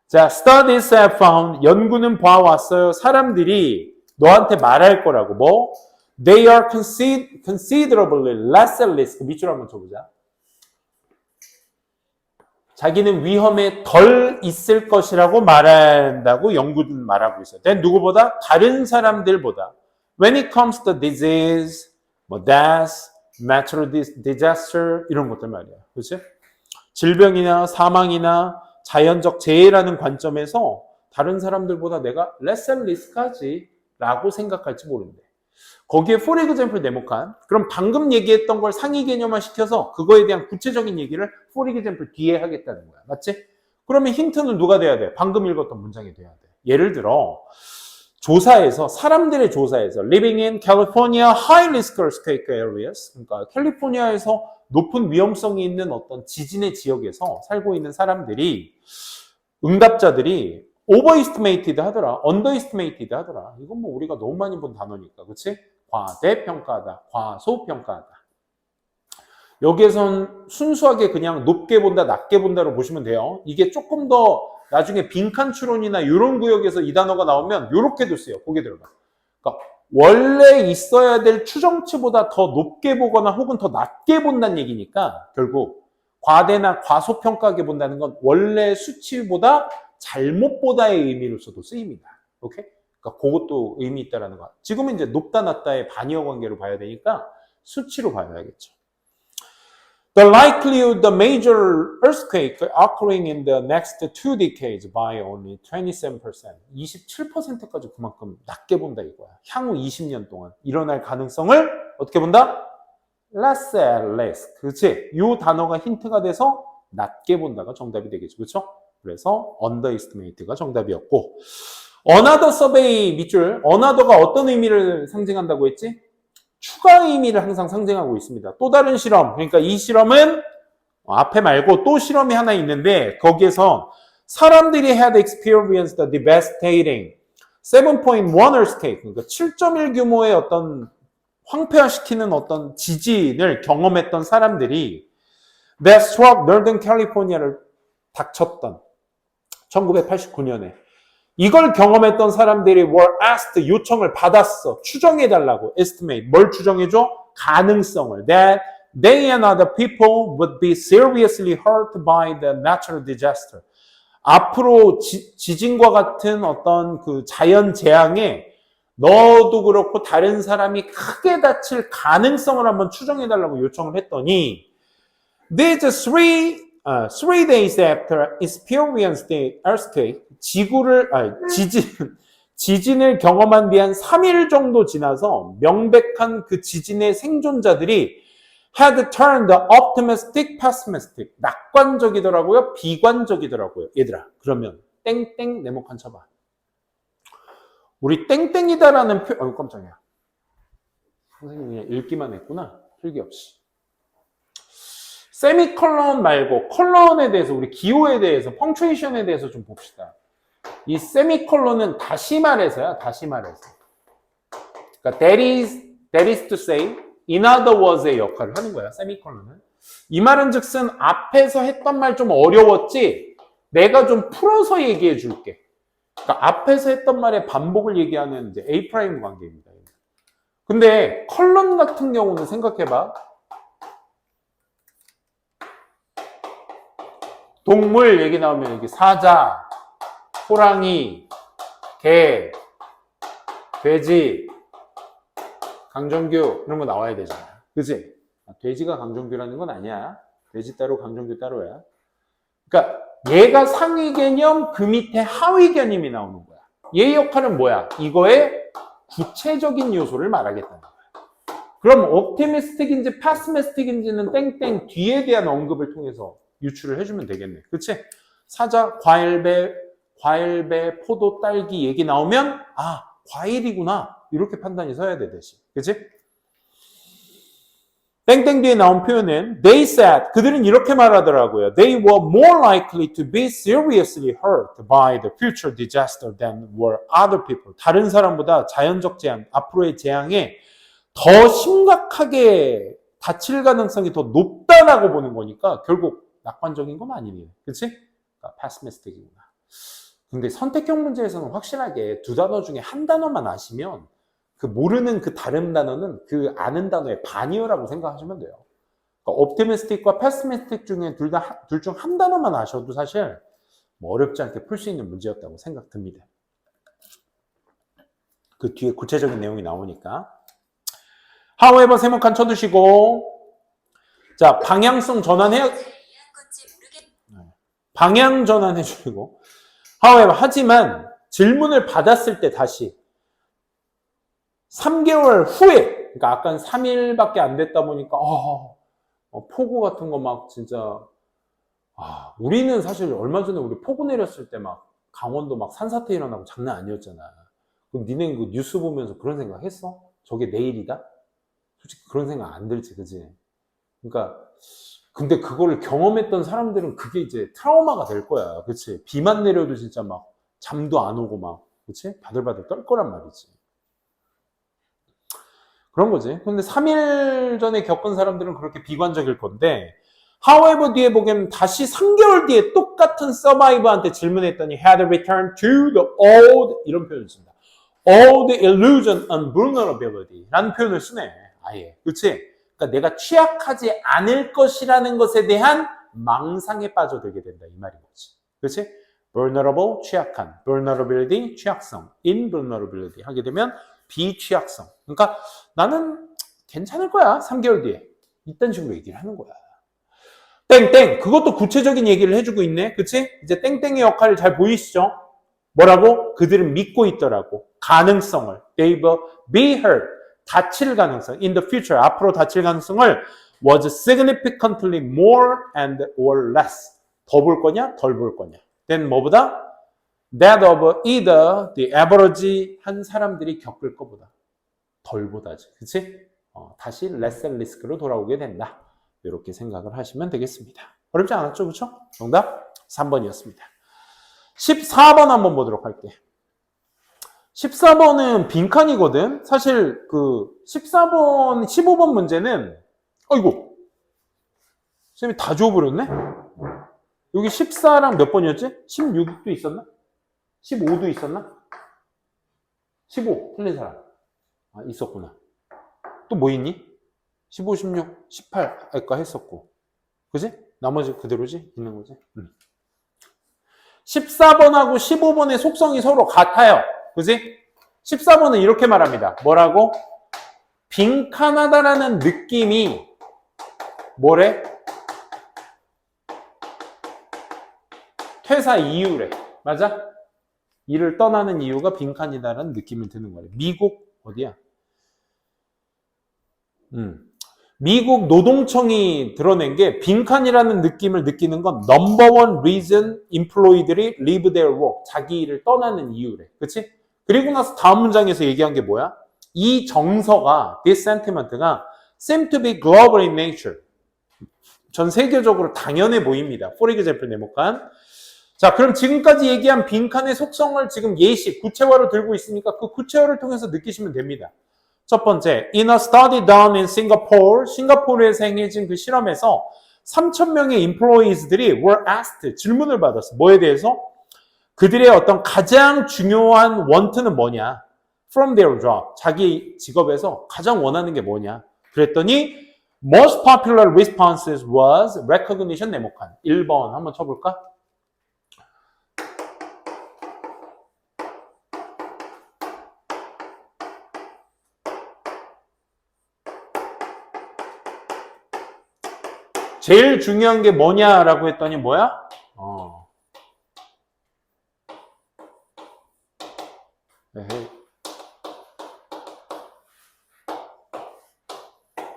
자, studies have found, 연구는 봐왔어요. 사람들이 너한테 말할 거라고. 뭐? They are considerably less at risk. 밑줄 한번 쳐보자. 자기는 위험에 덜 있을 것이라고 말한다고 연구는 말하고 있어요. 누구보다? 다른 사람들보다. When it comes to disease, 뭐 death, natural disaster 이런 것들 말이야. 그렇지? 질병이나 사망이나 자연적 재해라는 관점에서 다른 사람들보다 내가 less at risk하지 라고 생각할지 모른대. 거기에 for example 네모칸. 그럼 방금 얘기했던 걸 상위 개념화 시켜서 그거에 대한 구체적인 얘기를 for example 뒤에 하겠다는 거야. 맞지? 그러면 힌트는 누가 돼야 돼? 방금 읽었던 문장이 돼야 돼. 예를 들어 조사에서 사람들의 조사에서 living in California high risk earthquake areas, 그러니까 캘리포니아에서 높은 위험성이 있는 어떤 지진의 지역에서 살고 있는 사람들이 응답자들이 overestimated 하더라, underestimated 하더라. 이건 뭐 우리가 너무 많이 본 단어니까, 그렇지? 과대평가하다, 과소평가하다. 여기에선 순수하게 그냥 높게 본다, 낮게 본다로 보시면 돼요. 이게 조금 더 나중에 빈칸 추론이나 이런 구역에서 이 단어가 나오면 이렇게도 쓰여. 거기에 들어가. 그러니까 원래 있어야 될 추정치보다 더 높게 보거나 혹은 더 낮게 본다는 얘기니까 결국 과대나 과소평가하게 본다는 건 원래 수치보다 잘못 보다의 의미로서도 쓰입니다. 오케이? 그러니까 그것도 의미 있다라는 거. 지금은 이제 높다 낮다의 반이어 관계로 봐야 되니까 수치로 봐야겠죠. The likelihood the major earthquake occurring in the next 2 decades by only 27%. 27%까지 그만큼 낮게 본다 이거야. 향후 20년 동안 일어날 가능성을 어떻게 본다? less and less. 그렇지? 이 단어가 힌트가 돼서 낮게 본다가 정답이 되겠죠. 그렇죠? 그래서 underestimate가 정답이었고, another survey 밑줄, another가 어떤 의미를 상징한다고 했지? 추가 의미를 항상 상징하고 있습니다. 또 다른 실험, 그러니까 이 실험은 앞에 말고 또 실험이 하나 있는데 거기에서 사람들이 had experienced the devastating 7.1 earthquake, 그러니까 7.1 규모의 어떤 황폐화시키는 어떤 지진을 경험했던 사람들이 that struck Northern California를 닥쳤던 1989년에 이걸 경험했던 사람들이 were asked, 요청을 받았어. 추정해달라고. estimate. 뭘 추정해줘? 가능성을. that they and other people would be seriously hurt by the natural disaster. 앞으로 지진과 같은 어떤 그 자연 재앙에 너도 그렇고 다른 사람이 크게 다칠 가능성을 한번 추정해달라고 요청을 했더니 these three days after experienced the earthquake, 지진을 경험한 뒤 한 3일 정도 지나서 명백한 그 지진의 생존자들이 had turned optimistic, pessimistic. 낙관적이더라고요, 비관적이더라고요. 얘들아, 그러면 땡땡 네모칸 쳐봐. 우리 땡땡이다라는 깜짝이야. 선생님이 그냥 읽기만 했구나. 필기 없이. 세미컬런 말고 컬런에 대해서, 우리 기호에 대해서, 펑츄에이션에 대해서 좀 봅시다. 이 세미컬런은 다시 말해서야, 다시 말해서. 그러니까 that is to say, in other words의 역할을 하는 거야, 세미컬런은. 이 말은 즉슨 앞에서 했던 말 좀 어려웠지? 내가 좀 풀어서 얘기해 줄게. 그러니까 앞에서 했던 말의 반복을 얘기하는 이제 A' 관계입니다. 근데 컬런 같은 경우는 생각해봐. 동물 얘기 나오면 여기 사자, 호랑이, 개, 돼지, 강정규 이런 거 나와야 되잖아. 그치? 돼지가 강정규라는 건 아니야. 돼지 따로 강정규 따로야. 그러니까 얘가 상위 개념, 그 밑에 하위 개념이 나오는 거야. 얘의 역할은 뭐야? 이거의 구체적인 요소를 말하겠다는 거야. 그럼 optimistic인지 pessimistic인지는 땡땡 뒤에 대한 언급을 통해서 유추를 해주면 되겠네. 그치? 사자, 과일배, 포도, 딸기 얘기 나오면 아, 과일이구나. 이렇게 판단이 서야 돼, 대신. 그치? 땡땡 뒤에 나온 표현은 they said, 그들은 이렇게 말하더라고요. They were more likely to be seriously hurt by the future disaster than were other people. 다른 사람보다 자연적 재앙, 앞으로의 재앙에 더 심각하게 다칠 가능성이 더 높다라고 보는 거니까 결국 낙관적인 건 아니네요. 그치? 그러니까 pessimistic이구나. 근데 선택형 문제에서는 확실하게 두 단어 중에 한 단어만 아시면 그 모르는 그 다른 단어는 그 아는 단어의 반이어라고 생각하시면 돼요. 그러니까 optimistic과 pessimistic 중에 둘 중 한 단어만 아셔도 사실 뭐 어렵지 않게 풀 수 있는 문제였다고 생각 듭니다. 그 뒤에 구체적인 내용이 나오니까. however 세모칸 쳐두시고, 자, 방향성 전환해야, 방향 전환해 주시고, however, 하지만 질문을 받았을 때 다시 3개월 후에, 그러니까 아까 3일밖에 안 됐다 보니까 폭우 같은 거 막 진짜 우리는 사실 얼마 전에 우리 폭우 내렸을 때 막 강원도 막 산사태 일어나고 장난 아니었잖아. 그럼 니네 그 뉴스 보면서 그런 생각 했어? 저게 내일이다? 솔직히 그런 생각 안 들지, 그지? 그러니까 근데 그거를 경험했던 사람들은 그게 이제 트라우마가 될 거야, 그치? 비만 내려도 진짜 막 잠도 안 오고 막, 그치? 바들바들 떨 거란 말이지. 그런 거지. 근데 3일 전에 겪은 사람들은 그렇게 비관적일 건데, however 뒤에 보면 다시 3개월 뒤에 똑같은 서바이버한테 질문했더니 had returned to the old 이런 표현을 쓴다. old illusion and vulnerability 라는 표현을 쓰네. 아예. 그치? 그러니까 내가 취약하지 않을 것이라는 것에 대한 망상에 빠져들게 된다. 이 말인 거지. 그치? vulnerable, 취약한. vulnerability, 취약성. invulnerability 하게 되면 비취약성. 그러니까 나는 괜찮을 거야. 3개월 뒤에. 이딴 식으로 얘기를 하는 거야. 땡땡. 그것도 구체적인 얘기를 해주고 있네. 그치? 이제 땡땡의 역할을 잘 보이시죠? 뭐라고? 그들은 믿고 있더라고. 가능성을. They will be hurt. 다칠 가능성. In the future. 앞으로 다칠 가능성을 was significantly more and or less. 더 볼 거냐? 덜 볼 거냐? then 뭐보다? That of either the average 한 사람들이 겪을 것보다. 덜 보다지. 그치? 다시 less risk로 돌아오게 된다. 이렇게 생각을 하시면 되겠습니다. 어렵지 않았죠? 그렇죠? 정답 3번이었습니다. 14번 한번 보도록 할게. 14번은 빈칸이거든. 사실 그 14번, 15번 문제는 아이고 쌤이 다 줘버렸네. 여기 14랑 몇 번이었지? 16도 있었나? 15도 있었나? 15 틀린 사람. 있었구나. 또 뭐 있니? 15, 16, 18 아까 했었고. 그지? 나머지 그대로지? 있는 거지? 14번하고 15번의 속성이 서로 같아요. 그지? 14번은 이렇게 말합니다. 뭐라고? 빈칸하다라는 느낌이 뭐래? 퇴사 이유래. 맞아? 일을 떠나는 이유가 빈칸이다라는 느낌이 드는 거래. 미국 어디야? 미국 노동청이 드러낸 게 빈칸이라는 느낌을 느끼는 건 number one reason employee들이 leave their work. 자기 일을 떠나는 이유래. 그치? 그리고 나서 다음 문장에서 얘기한 게 뭐야? 이 정서가, this sentiment가 seem to be global in nature. 전 세계적으로 당연해 보입니다. For example, 네모칸. 자, 그럼 지금까지 얘기한 빈칸의 속성을 지금 예시, 구체화로 들고 있으니까 그 구체화를 통해서 느끼시면 됩니다. 첫 번째, in a study done in Singapore, 싱가포르에서 행해진 그 실험에서 3,000명의 employees들이 were asked, 질문을 받았어. 뭐에 대해서? 그들의 어떤 가장 중요한 원트는 뭐냐? From their job, 자기 직업에서 가장 원하는 게 뭐냐? 그랬더니 most popular responses was recognition 네모칸. 1번 한번 쳐볼까? 제일 중요한 게 뭐냐라고 했더니 뭐야?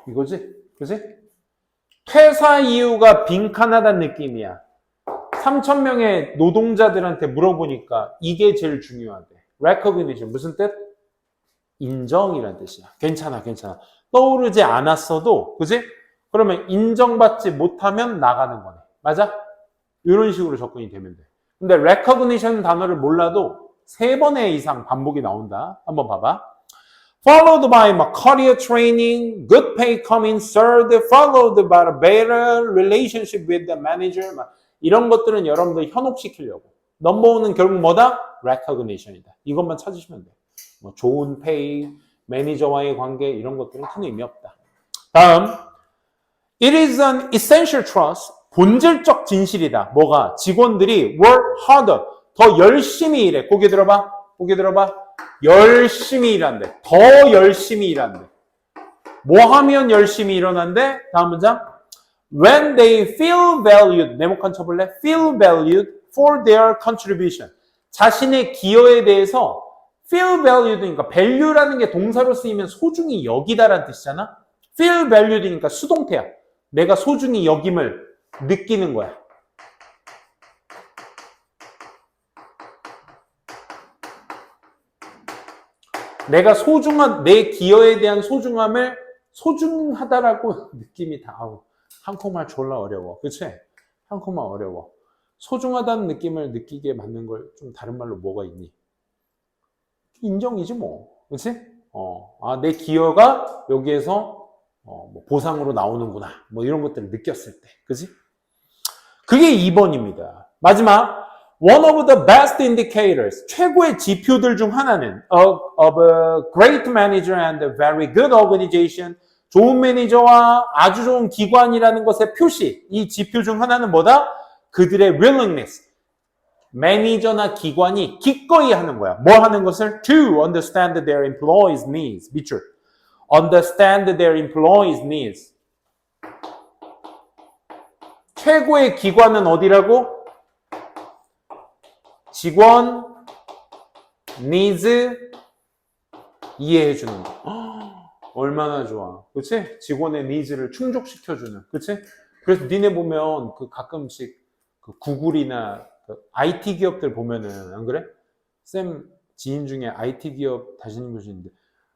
이거지? 그치? 퇴사 이유가 빈칸하다는 느낌이야. 3,000명의 노동자들한테 물어보니까 이게 제일 중요하대. recognition 무슨 뜻? 인정이란 뜻이야. 괜찮아, 괜찮아. 떠오르지 않았어도, 그치? 그러면 인정받지 못하면 나가는 거네. 맞아? 이런 식으로 접근이 되면 돼. 근데 recognition 단어를 몰라도 3번의 이상 반복이 나온다. 한번 봐봐. Followed by career training, good pay coming third, followed by a better relationship with the manager. 이런 것들은 여러분들 현혹시키려고. 넘버원은 결국 뭐다? recognition이다. 이것만 찾으시면 돼. 좋은 페이, 매니저와의 관계 이런 것들은 큰 의미 없다. 다음. It is an essential trust. 본질적 진실이다. 뭐가? 직원들이 work harder. 더 열심히 일해. 고개 들어봐. 고개 들어봐. 열심히 일한대. 더 열심히 일한대. 뭐 하면 열심히 일어난대? 다음 문장. When they feel valued. 네모칸 쳐볼래? Feel valued for their contribution. 자신의 기여에 대해서 feel valued니까 value라는 게 동사로 쓰이면 소중히 여기다라는 뜻이잖아. feel valued니까 수동태야. 내가 소중히 여김을 느끼는 거야. 내가 내 기여에 대한 소중함을 소중하다라고 느낌이 다, 한국말 졸라 어려워. 그치? 한국말 어려워. 소중하다는 느낌을 느끼게 만든 걸 좀 다른 말로 뭐가 있니? 인정이지 뭐. 그치? 내 기여가 여기에서 뭐 보상으로 나오는구나. 뭐 이런 것들을 느꼈을 때. 그치? 그게 2번입니다. 마지막. One of the best indicators, 최고의 지표들 중 하나는 of a great manager and a very good organization, 좋은 매니저와 아주 좋은 기관이라는 것의 표시, 이 지표 중 하나는 뭐다? 그들의 willingness, 매니저나 기관이 기꺼이 하는 거야. 뭐 하는 것을? To understand their employees' needs. 밑줄. Understand their employees' needs. 최고의 기관은 어디라고? 직원 needs 이해해주는 거. 얼마나 좋아. 그치? 직원의 니즈를 충족시켜주는. 그치? 그래서 니네 보면 그 가끔씩 그 구글이나 그 IT 기업들 보면은, 안 그래? 쌤 지인 중에 IT 기업 다니는 분이 있는데,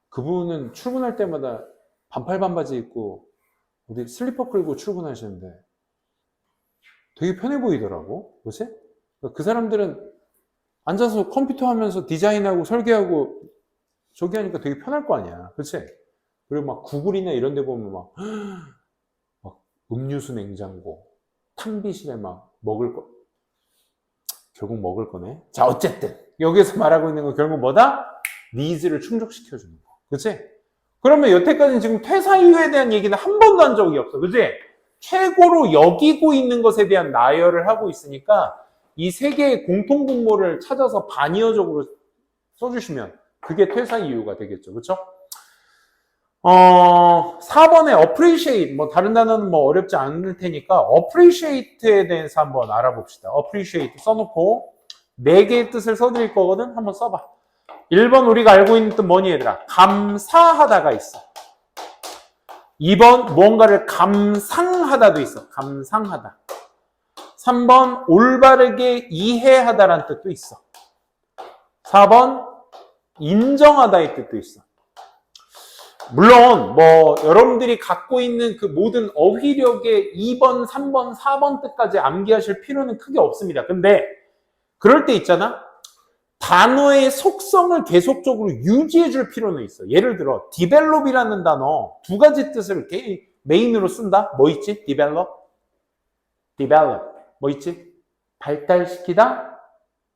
그분은 출근할 때마다 반팔 반바지 입고 어디 슬리퍼 끌고 출근하시는데 되게 편해 보이더라고. 그치? 그 사람들은 앉아서 컴퓨터 하면서 디자인하고 설계하고 저기 하니까 되게 편할 거 아니야. 그치? 그리고 막 구글이나 이런 데 보면 막 음료수 냉장고, 탕비실에 막 먹을 거, 결국 먹을 거네. 자, 어쨌든 여기서 말하고 있는 건 결국 뭐다? 니즈를 충족시켜주는 거. 그치? 그러면 여태까지는 지금 퇴사 이유에 대한 얘기는 한 번도 한 적이 없어. 그치? 최고로 여기고 있는 것에 대한 나열을 하고 있으니까 이 세 개의 공통분모를 찾아서 반의어적으로 써주시면 그게 퇴사 이유가 되겠죠. 그쵸? 4번에 appreciate, 뭐 다른 단어는 뭐 어렵지 않을 테니까 appreciate에 대해서 한번 알아봅시다. appreciate 써놓고 4개의 뜻을 써드릴 거거든. 한번 써봐. 1번 우리가 알고 있는 뜻 뭐니 얘들아? 감사하다가 있어. 2번 무언가를 감상하다도 있어. 감상하다. 3번 올바르게 이해하다라는 뜻도 있어. 4번 인정하다의 뜻도 있어. 물론 뭐 여러분들이 갖고 있는 그 모든 어휘력의 2번, 3번, 4번 뜻까지 암기하실 필요는 크게 없습니다. 근데 그럴 때 있잖아. 단어의 속성을 계속적으로 유지해 줄 필요는 있어. 예를 들어 develop이라는 단어 2가지 뜻을 메인으로 쓴다. 뭐 있지? develop. 뭐 있지? 발달시키다,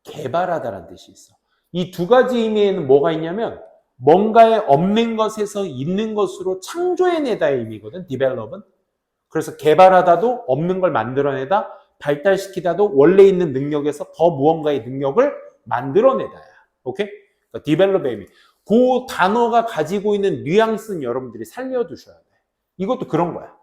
개발하다라는 뜻이 있어. 이 2가지 의미에는 뭐가 있냐면 뭔가에 없는 것에서 있는 것으로 창조해내다의 의미거든. develop은. 그래서 개발하다도 없는 걸 만들어내다, 발달시키다도 원래 있는 능력에서 더 무언가의 능력을 만들어내다야. 오케이? 그러니까 develop의 의미. 그 단어가 가지고 있는 뉘앙스는 여러분들이 살려두셔야 돼. 이것도 그런 거야.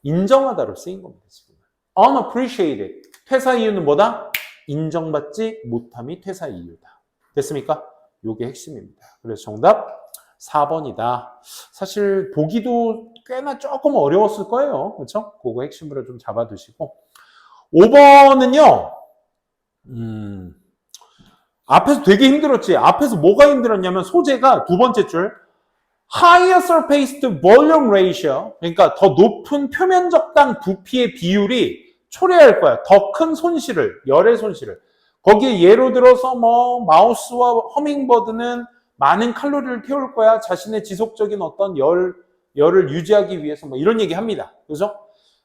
인정하다로 쓰인 겁니다, 지금. unappreciated. 퇴사 이유는 뭐다? 인정받지 못함이 퇴사 이유다. 됐습니까? 요게 핵심입니다. 그래서 정답 4번이다. 사실 보기도 꽤나 조금 어려웠을 거예요. 그렇죠? 그거 핵심으로 좀 잡아두시고 5번은요. 앞에서 되게 힘들었지. 앞에서 뭐가 힘들었냐면 소재가 2번째 줄 higher surface to volume ratio, 그러니까 더 높은 표면적당 부피의 비율이 초래할 거야. 더 큰 손실을, 열의 손실을. 거기에 예로 들어서 뭐 마우스와 허밍버드는 많은 칼로리를 태울 거야. 자신의 지속적인 어떤 열을 유지하기 위해서 뭐 이런 얘기 합니다. 그죠?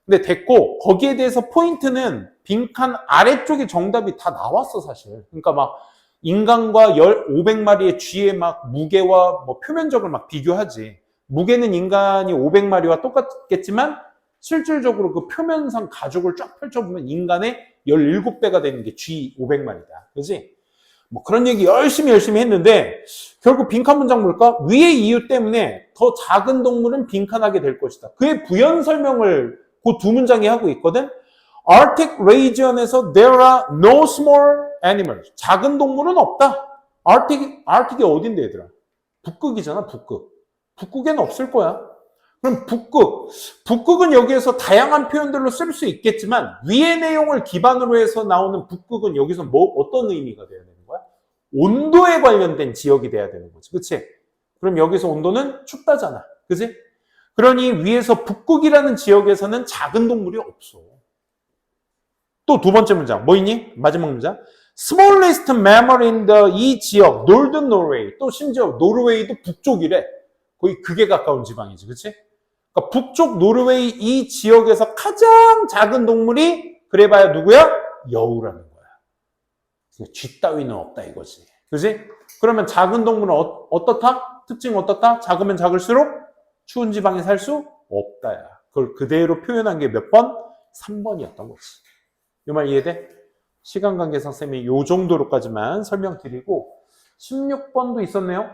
근데 됐고 거기에 대해서 포인트는 빈칸 아래쪽에 정답이 다 나왔어 사실. 그러니까 막 인간과 500마리의 쥐의 막 무게와 뭐 표면적을 막 비교하지. 무게는 인간이 500마리와 똑같겠지만 실질적으로 그 표면상 가죽을 쫙 펼쳐보면 인간의 17배가 되는 게 쥐 500마리다. 그지? 뭐 그런 얘기 열심히 했는데 결국 빈칸 문장 뭘까? 위의 이유 때문에 더 작은 동물은 빈칸하게 될 것이다. 그의 부연 설명을 그 2문장에 하고 있거든. Arctic region에서 there are no small animals. 작은 동물은 없다. 아르틱이 어딘데 얘들아? 북극이잖아, 북극. 북극에는 없을 거야. 그럼 북극은 여기에서 다양한 표현들로 쓸 수 있겠지만 위의 내용을 기반으로 해서 나오는 북극은 여기서 어떤 의미가 돼야 되는 거야? 온도에 관련된 지역이 돼야 되는 거지. 그치? 그럼 여기서 온도는 춥다잖아. 그치? 그러니 위에서 북극이라는 지역에서는 작은 동물이 없어. 또 두 번째 문장 뭐 있니? 마지막 문장. Smallest mammal in the 이 지역, Northern Norway. 또 심지어 노르웨이도 북쪽이래. 거의 극에 가까운 지방이지. 그치? 그러니까 북쪽 노르웨이 이 지역에서 가장 작은 동물이 그래봐야 누구야? 여우라는 거야. 쥐 따위는 없다 이거지. 그지? 그러면 작은 동물은 어떻다? 특징 어떻다? 작으면 작을수록 추운 지방에 살 수 없다야. 그걸 그대로 표현한 게 몇 번? 3번이었던 거지. 이 말 이해돼? 시간 관계상 쌤이 요 정도로까지만 설명드리고 16번도 있었네요.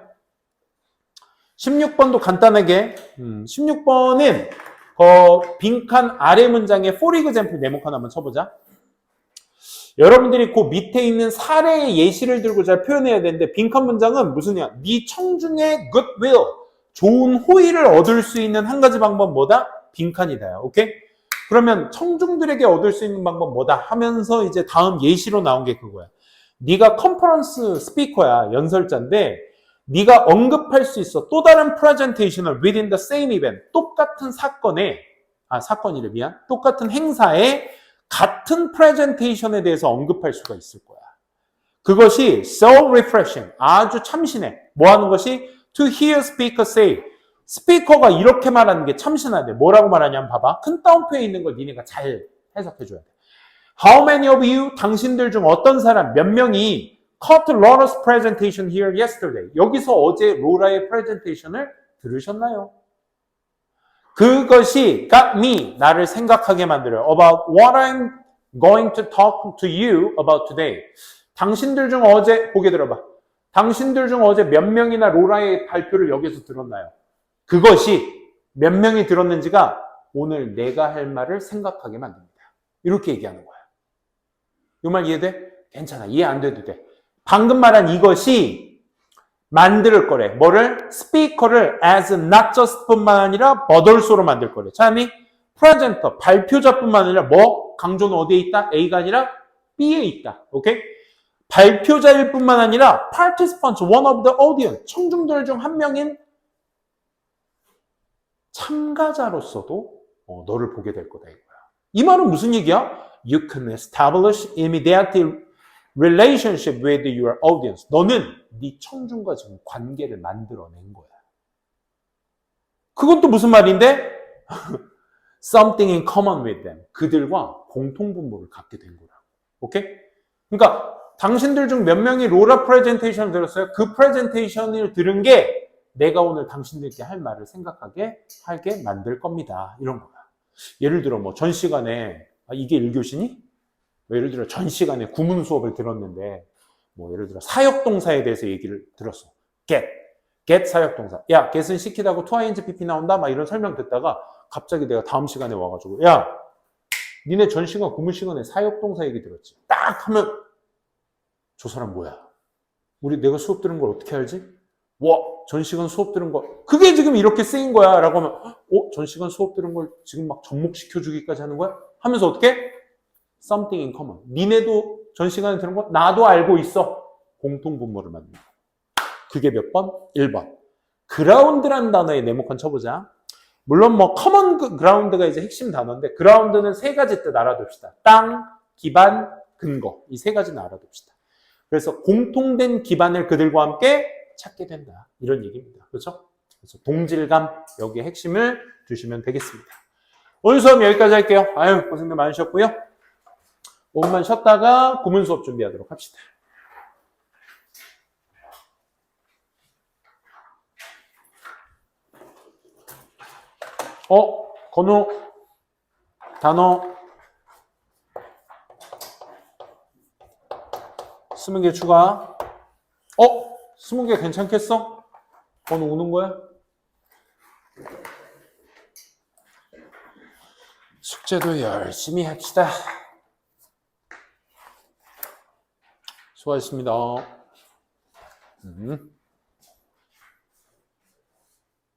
16번도 간단하게 16번은 빈칸 아래 문장에 for example 네모칸 한번 쳐보자. 여러분들이 그 밑에 있는 사례의 예시를 들고 잘 표현해야 되는데 빈칸 문장은 무슨이야? 네 청중의 goodwill, 좋은 호의를 얻을 수 있는 한 가지 방법 뭐다? 빈칸이다. 오케이? 그러면 청중들에게 얻을 수 있는 방법 뭐다? 하면서 이제 다음 예시로 나온 게 그거야. 네가 컨퍼런스 스피커야, 연설자인데 네가 언급할 수 있어. 또 다른 프레젠테이션을 within the same event. 똑같은 사건이래 미안. 똑같은 행사에 같은 프레젠테이션에 대해서 언급할 수가 있을 거야. 그것이 so refreshing. 아주 참신해. 뭐 하는 것이? To hear speaker say. 스피커가 이렇게 말하는 게 참신하대. 뭐라고 말하냐면 봐봐. 큰 따옴표에 있는 걸 니네가 잘 해석해 줘야 돼. How many of you, 당신들 중 어떤 사람, 몇 명이 caught Laura's presentation here yesterday. 여기서 어제 로라의 프레젠테이션을 들으셨나요? 그것이 got me, 나를 생각하게 만들어요. About what I'm going to talk to you about today. 당신들 중 어제, 보게 들어봐. 당신들 중 어제 몇 명이나 로라의 발표를 여기서 들었나요? 그것이 몇 명이 들었는지가 오늘 내가 할 말을 생각하게 만듭니다. 이렇게 얘기하는 거야. 이 말 이해돼? 괜찮아. 이해 안 돼도 돼. 방금 말한 이것이 만들 거래. 뭐를? 스피커를 as not just 뿐만 아니라 but also로 만들 거래. 참이 프레젠터, 발표자뿐만 아니라 뭐? 강조는 어디에 있다? A가 아니라 B에 있다. 오케이? 발표자일 뿐만 아니라 participants, one of the audience, 청중들 중 한 명인 참가자로서도 너를 보게 될 거다 이거야. 이 말은 무슨 얘기야? You can establish immediate relationship with your audience. 너는 네 청중과 지금 관계를 만들어낸 거야. 그건 또 무슨 말인데? Something in common with them. 그들과 공통분모를 갖게 된 거라고. 오케이? 그러니까 당신들 중 몇 명이 로라 프레젠테이션을 들었어요? 그 프레젠테이션을 들은 게 내가 오늘 당신들께 할 말을 생각하게 하게 만들 겁니다. 이런 거야. 예를 들어 뭐 전 시간에 이게 1교시니? 예를 들어 전 시간에 구문 수업을 들었는데 뭐 예를 들어 사역동사에 대해서 얘기를 들었어. get 사역동사. 야, get은 시키다고 to ing pp 나온다? 막 이런 설명 듣다가 갑자기 내가 다음 시간에 와가지고 야, 니네 전 시간 구문 시간에 사역동사 얘기 들었지? 딱 하면 저 사람 뭐야? 내가 수업 들은 걸 어떻게 알지? 와, 전 시간 수업 들은 거 그게 지금 이렇게 쓰인 거야 라고 하면 전 시간 수업 들은 걸 지금 막 접목시켜주기까지 하는 거야? 하면서 어떻게? Something in common. 니네도 전 시간에 들은 거 나도 알고 있어. 공통분모를 만든다. 그게 몇 번? 1번. 그라운드라는 단어에 네모칸 쳐보자. 물론 뭐 common ground가 이제 핵심 단어인데 그라운드는 세 가지 뜻 알아둡시다. 땅, 기반, 근거. 이 세 가지는 알아둡시다. 그래서 공통된 기반을 그들과 함께 찾게 된다. 이런 얘기입니다. 그렇죠? 그래서 동질감, 여기에 핵심을 두시면 되겠습니다. 오늘 수업 여기까지 할게요. 아유, 고생들 많으셨고요. 5분만 쉬었다가 구문 수업 준비하도록 합시다. 건우, 단어 20개 추가. 20개 괜찮겠어? 건우 우는 거야? 숙제도 열심히 합시다. 수고하셨습니다. 음.